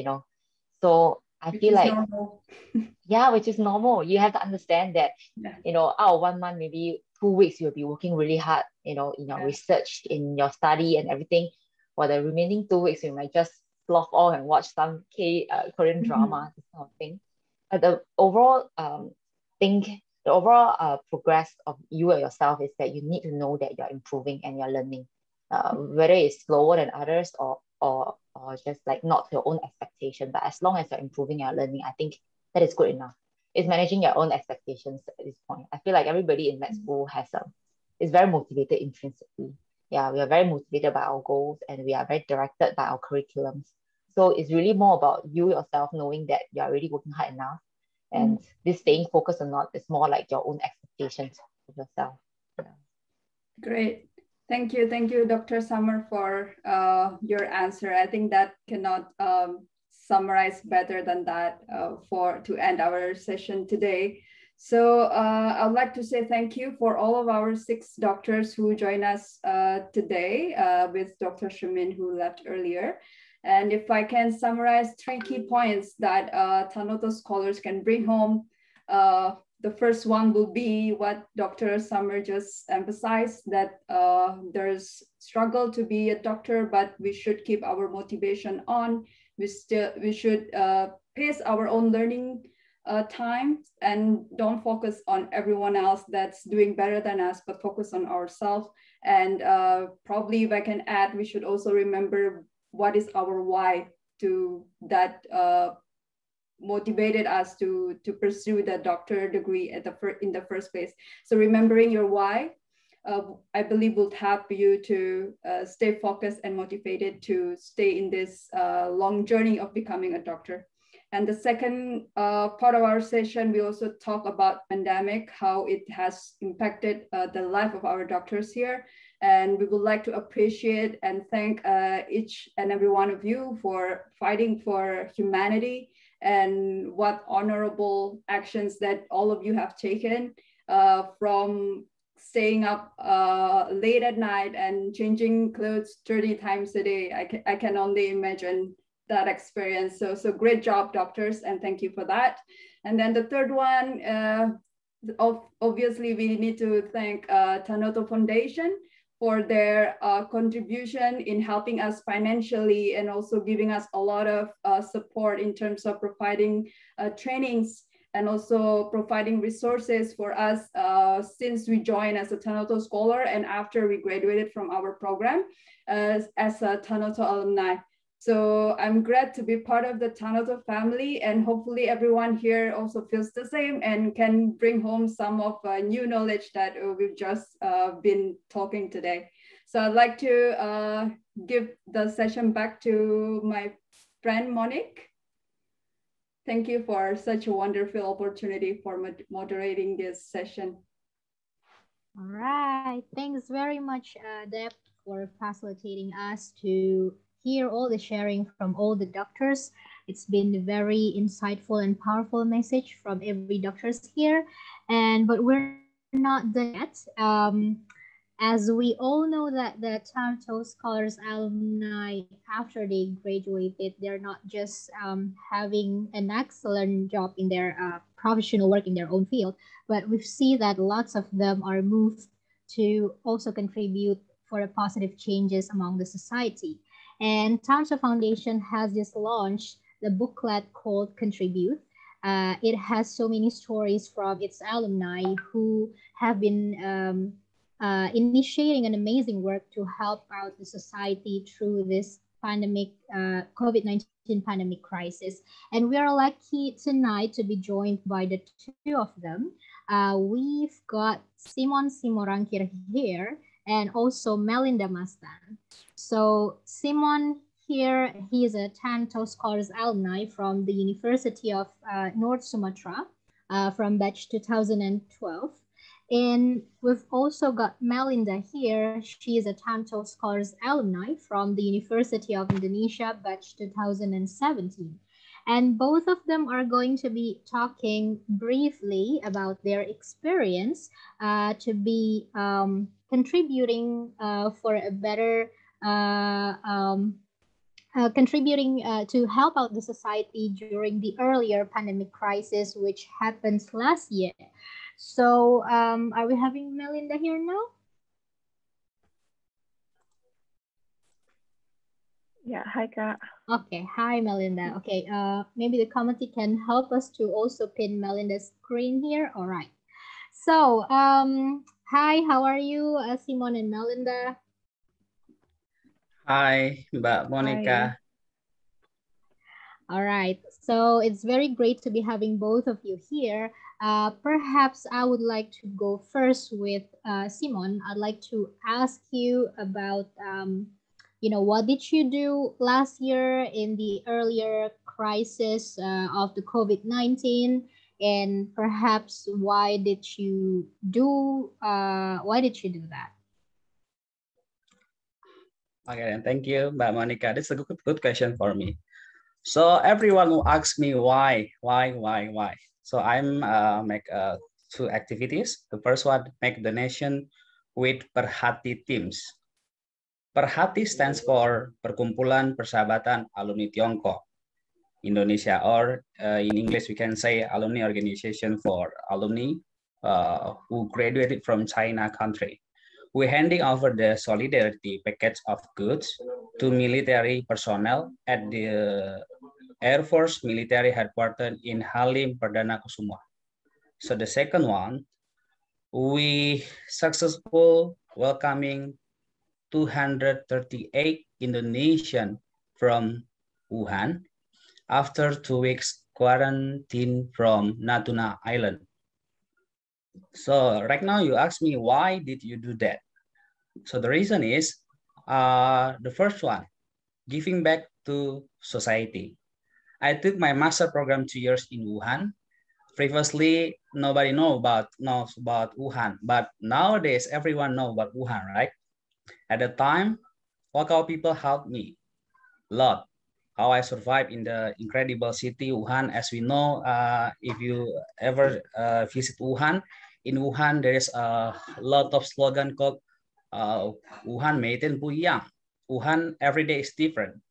So I feel like, yeah, which is normal. You have to understand that, out of 1 month, maybe 2 weeks, you'll be working really hard, in your research, in your study and everything. For the remaining 2 weeks, you might just slough off and watch some Korean drama, this kind of thing. But the overall progress of you or yourself is that you need to know that you're improving and you're learning, whether it's slower than others or just like not your own expectation. But as long as you're improving and learning, I think that is good enough. It's managing your own expectations at this point. I feel like everybody in med school is very motivated intrinsically. Yeah, we are very motivated by our goals and we are very directed by our curriculums. So it's really more about you yourself knowing that you're already working hard enough, and this staying focused or not is more like your own expectations of yourself. Yeah. Great. Thank you, Dr. Summer, for your answer. I think that cannot summarize better than that to end our session today. So I'd like to say thank you for all of our 6 doctors who joined us today with Dr. Shemin, who left earlier. And if I can summarize 3 key points that Tanoto scholars can bring home, the first one will be what Dr. Summer just emphasized, that there's struggle to be a doctor, but we should keep our motivation on. We should pace our own learning time and don't focus on everyone else that's doing better than us, but focus on ourselves. And probably, if I can add, we should also remember what is our why that motivated us to pursue the doctor degree in the first place. So remembering your why, I believe, will help you to stay focused and motivated to stay in this long journey of becoming a doctor. And the second part of our session, we also talk about pandemic, how it has impacted the life of our doctors here. And we would like to appreciate and thank each and every one of you for fighting for humanity and what honorable actions that all of you have taken, from staying up late at night and changing clothes 30 times a day. I can only imagine that experience. So great job, doctors, and thank you for that. And then the third one, obviously we need to thank Tanoto Foundation for their contribution in helping us financially and also giving us a lot of support in terms of providing trainings and also providing resources for us since we joined as a Tanoto scholar and after we graduated from our program as a Tanoto alumni. So I'm glad to be part of the Tanoto family, and hopefully everyone here also feels the same and can bring home some of new knowledge that we've just been talking today. So I'd like to give the session back to my friend Monique. Thank you for such a wonderful opportunity for moderating this session. All right, thanks very much, Deb, for facilitating us to hear all the sharing from all the doctors. It's been a very insightful and powerful message from every doctors here. But we're not done yet. As we all know that the Tanoto Scholars Alumni, after they graduated, they're not just having an excellent job in their professional work in their own field, but we see that lots of them are moved to also contribute for the positive changes among the society. And Tanoto Foundation has just launched the booklet called Contribute. It has so many stories from its alumni who have been initiating an amazing work to help out the society through this pandemic, COVID-19 pandemic crisis. And we are lucky tonight to be joined by the two of them. We've got Simon Simorangkir here and also Melinda Mastan. So Simon here, he is a Tanoto Scholars alumni from the University of North Sumatra from batch 2012. And we've also got Melinda here. She is a Tanoto Scholars alumni from the University of Indonesia, batch 2017. And both of them are going to be talking briefly about their experience to be contributing for a better, contributing to help out the society during the earlier pandemic crisis, which happened last year. So are we having Melinda here now? Yeah, hi, Kak. Okay, hi, Melinda. Okay, maybe the committee can help us to also pin Melinda's screen here. All right. So, hi, how are you, Simon and Melinda? Hi, Mbak Monica. Hi. All right, so it's very great to be having both of you here. Perhaps I would like to go first with Simon. I'd like to ask you about, you know, what did you do last year in the earlier crisis of the COVID-19, and perhaps why did you do that? Okay, and thank you, Mbak Monica. That's a good question for me. So everyone will ask me why. So I'm make two activities. The first one, make donation with Perhati teams. Perhati stands for Perkumpulan Persahabatan Alumni Tiongkok Indonesia, or in English we can say Alumni Organization for Alumni who graduated from China country. We're handing over the solidarity package of goods to military personnel at the Air Force Military Headquarters in Halim Perdana Kusuma. So the second one, we successful welcoming 238 Indonesian from Wuhan after 2 weeks quarantine from Natuna Island. So right now you ask me, why did you do that? So the reason is, the first one, giving back to society. I took my master program 2 years in Wuhan. Previously, nobody knows about Wuhan, but nowadays everyone knows about Wuhan, right? At the time, local people helped me a lot. How I survived in the incredible city Wuhan. As we know, if you ever visit Wuhan, in Wuhan there is a lot of slogan called Wuhan 每天不一样. Wuhan every day is different.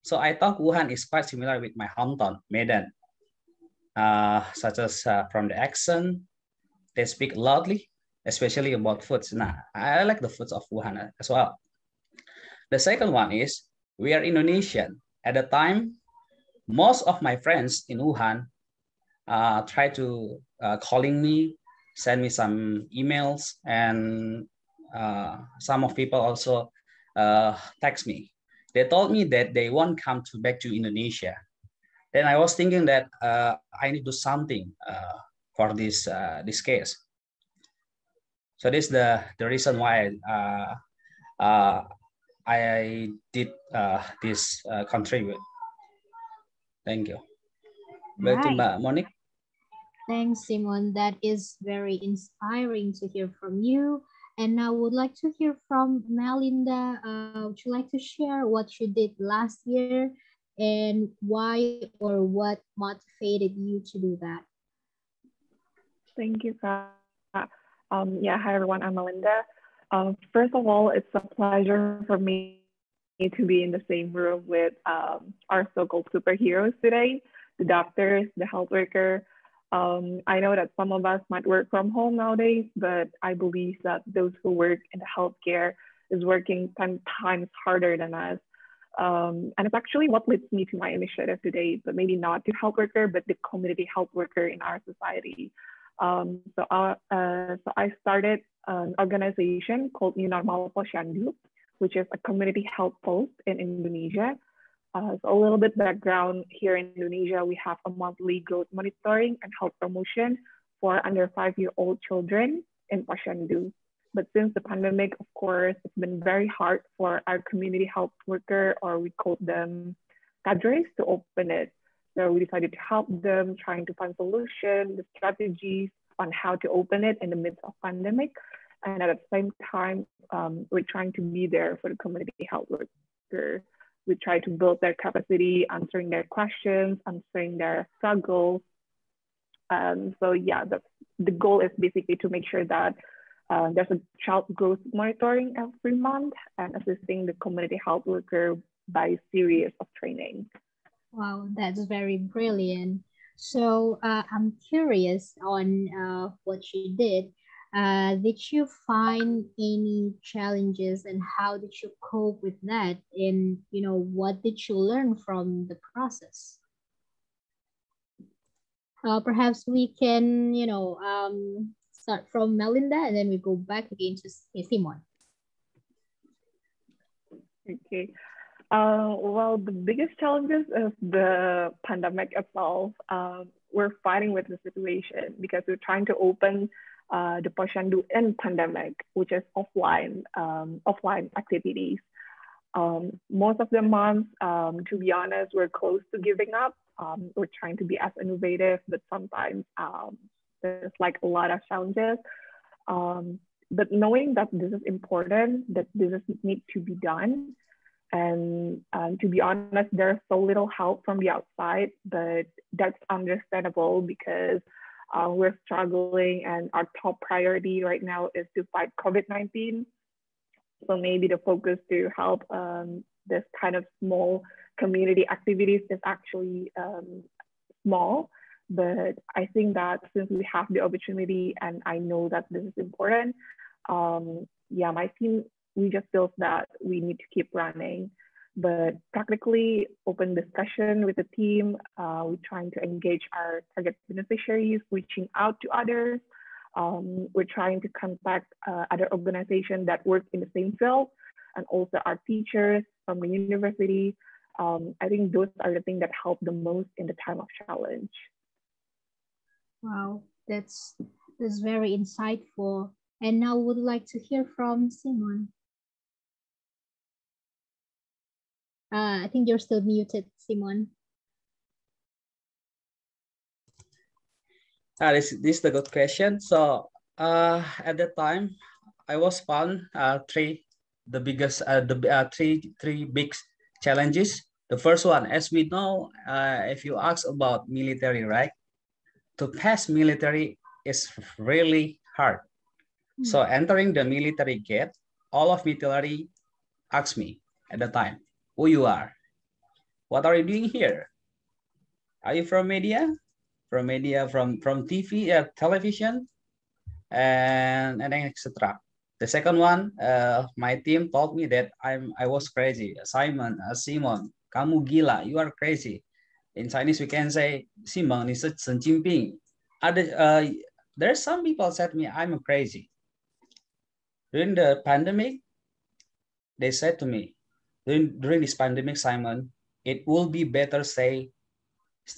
So I thought Wuhan is quite similar with my hometown, Medan, such as from the accent, they speak loudly, especially about foods. Nah, I like the foods of Wuhan as well. The second one is we are Indonesian. At the time, most of my friends in Wuhan try to calling me, send me some emails, and some of people also text me. They told me that they won't come back to Indonesia. Then I was thinking that I need to do something for this case. So this is the reason why I did this contribute. Thank you. Back to Mbak Monique. Thanks, Simon. That is very inspiring to hear from you. And now I would like to hear from Melinda. Would you like to share what you did last year and why or what motivated you to do that? Thank you, Ka. Yeah, hi everyone, I'm Melinda. First of all, it's a pleasure for me to be in the same room with our so-called superheroes today, the doctors, the health worker. I know that some of us might work from home nowadays, but I believe that those who work in the healthcare is working 10 times harder than us. And it's actually what leads me to my initiative today, but maybe not to health worker, but the community health worker in our society. So I started an organization called New Normal Posyandu, which is a community health post in Indonesia. So a little bit background, here in Indonesia, we have a monthly growth monitoring and health promotion for under 5-year-old children in Posyandu. But since the pandemic, of course, it's been very hard for our community health worker, or we call them cadres, to open it. So we decided to help them, trying to find solutions, the strategies on how to open it in the midst of pandemic. And at the same time, we're trying to be there for the community health worker. We try to build their capacity, answering their questions, answering their struggles. So yeah, the goal is basically to make sure that there's a child growth monitoring every month and assisting the community health worker by series of training. Wow, that's very brilliant. So I'm curious on what you did. Did you find any challenges and how did you cope with that? And what did you learn from the process? Perhaps we can, start from Melinda and then we go back again to Simon. Okay. Well, the biggest challenges is the pandemic itself. We're fighting with the situation because we're trying to open the Posyandu in pandemic, which is offline activities. Most of the months, to be honest, we're close to giving up. We're trying to be as innovative, but sometimes there's like a lot of challenges. But knowing that this is important, that this needs to be done, and to be honest, there's so little help from the outside, but that's understandable because we're struggling and our top priority right now is to fight COVID-19. So maybe the focus to help this kind of small community activities is actually small, but I think that since we have the opportunity and I know that this is important, yeah, my team, we just feel that we need to keep running. But practically open discussion with the team, we're trying to engage our target beneficiaries, reaching out to others. We're trying to contact other organizations that work in the same field, and also our teachers from the university. I think those are the things that help the most in the time of challenge. Wow, that's very insightful. And now would like to hear from Simon. I think you're still muted, Simon. This is the good question. So at that time, I was found three big challenges. The first one, as we know, if you ask about military, right? To pass military is really hard. So entering the military gate, all of military asked me at the time, who you are? What are you doing here? Are you from media? From media, from TV, television? and then etc. The second one, my team told me that I was crazy. Simon, kamu gila, you are crazy. In Chinese, we can say, Simon, 你是神经病. There's some people said to me, I'm crazy. During the pandemic, they said to me, during this pandemic, Simon, it will be better stay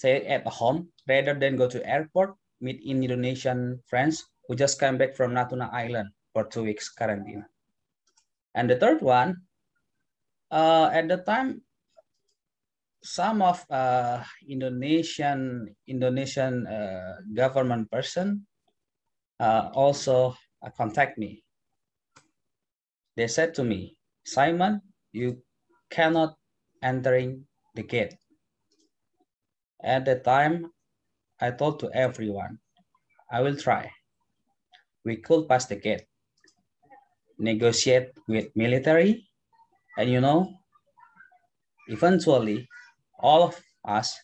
at home rather than go to airport, meet Indonesian friends who just came back from Natuna Island for 2 weeks quarantine. And the third one, at the time, some of Indonesian government person also contact me. They said to me, Simon, you cannot entering the gate. At the time, I told to everyone, I will try. We could pass the gate, negotiate with military, and eventually, all of us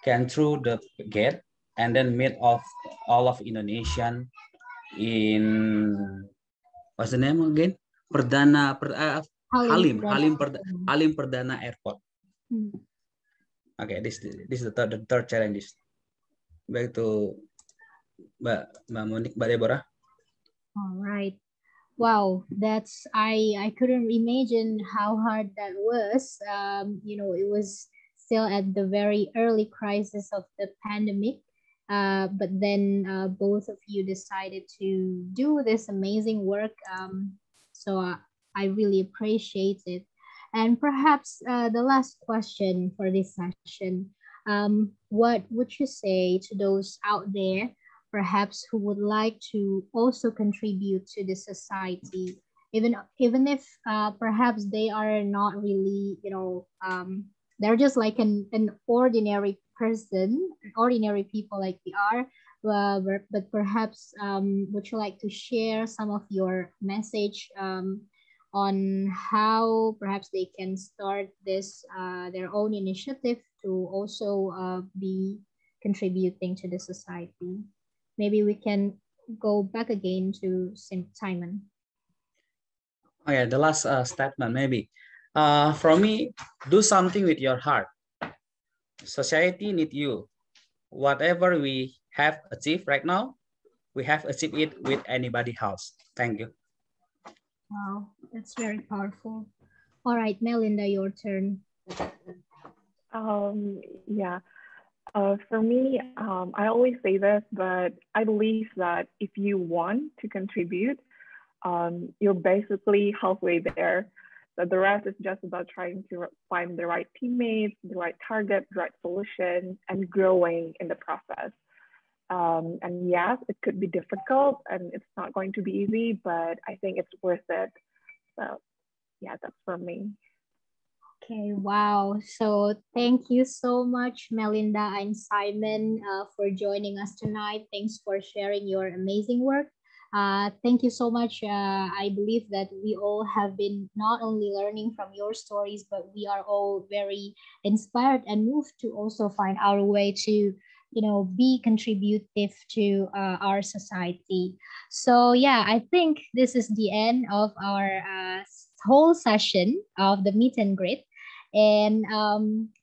can through the gate and then meet of all of Indonesian in, what's the name again? Halim Perdana Airport. Okay, this is the third challenge. Back to Mbak Monique, Mbak Debora. All right. Wow, I couldn't imagine how hard that was. It was still at the very early crisis of the pandemic. But then both of you decided to do this amazing work. So I really appreciate it. And perhaps the last question for this session, what would you say to those out there perhaps who would like to also contribute to the society, even if perhaps they are not really, they're just like an ordinary person, ordinary people like we are, but perhaps would you like to share some of your message on how perhaps they can start this their own initiative to also be contributing to the society? Maybe we can go back again to Simon. Oh yeah, the last statement maybe. From me, do something with your heart. Society needs you. Whatever we have achieved right now, we have achieved it with anybody else. Thank you. Wow, that's very powerful. All right, Melinda, your turn. Yeah. For me, I always say this, but I believe that if you want to contribute, you're basically halfway there. So the rest is just about trying to find the right teammates, the right target, the right solution, and growing in the process. And yes, it could be difficult and it's not going to be easy, but I think it's worth it. So yeah, that's for me. Okay, wow. So thank you so much, Melinda and Simon, for joining us tonight. Thanks for sharing your amazing work. Thank you so much. I believe that we all have been not only learning from your stories, but we are all very inspired and moved to also find our way to, be contributive to our society. So yeah, I think this is the end of our whole session of the meet and greet. And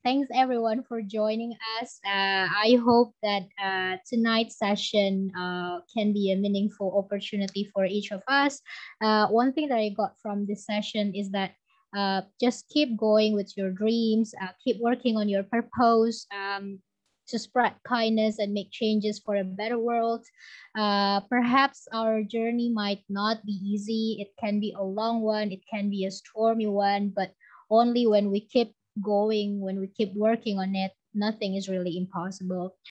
thanks everyone for joining us. I hope that tonight's session can be a meaningful opportunity for each of us. One thing that I got from this session is that just keep going with your dreams, keep working on your purpose, to spread kindness and make changes for a better world. Perhaps our journey might not be easy. It can be a long one. It can be a stormy one, but only when we keep going, when we keep working on it, nothing is really impossible.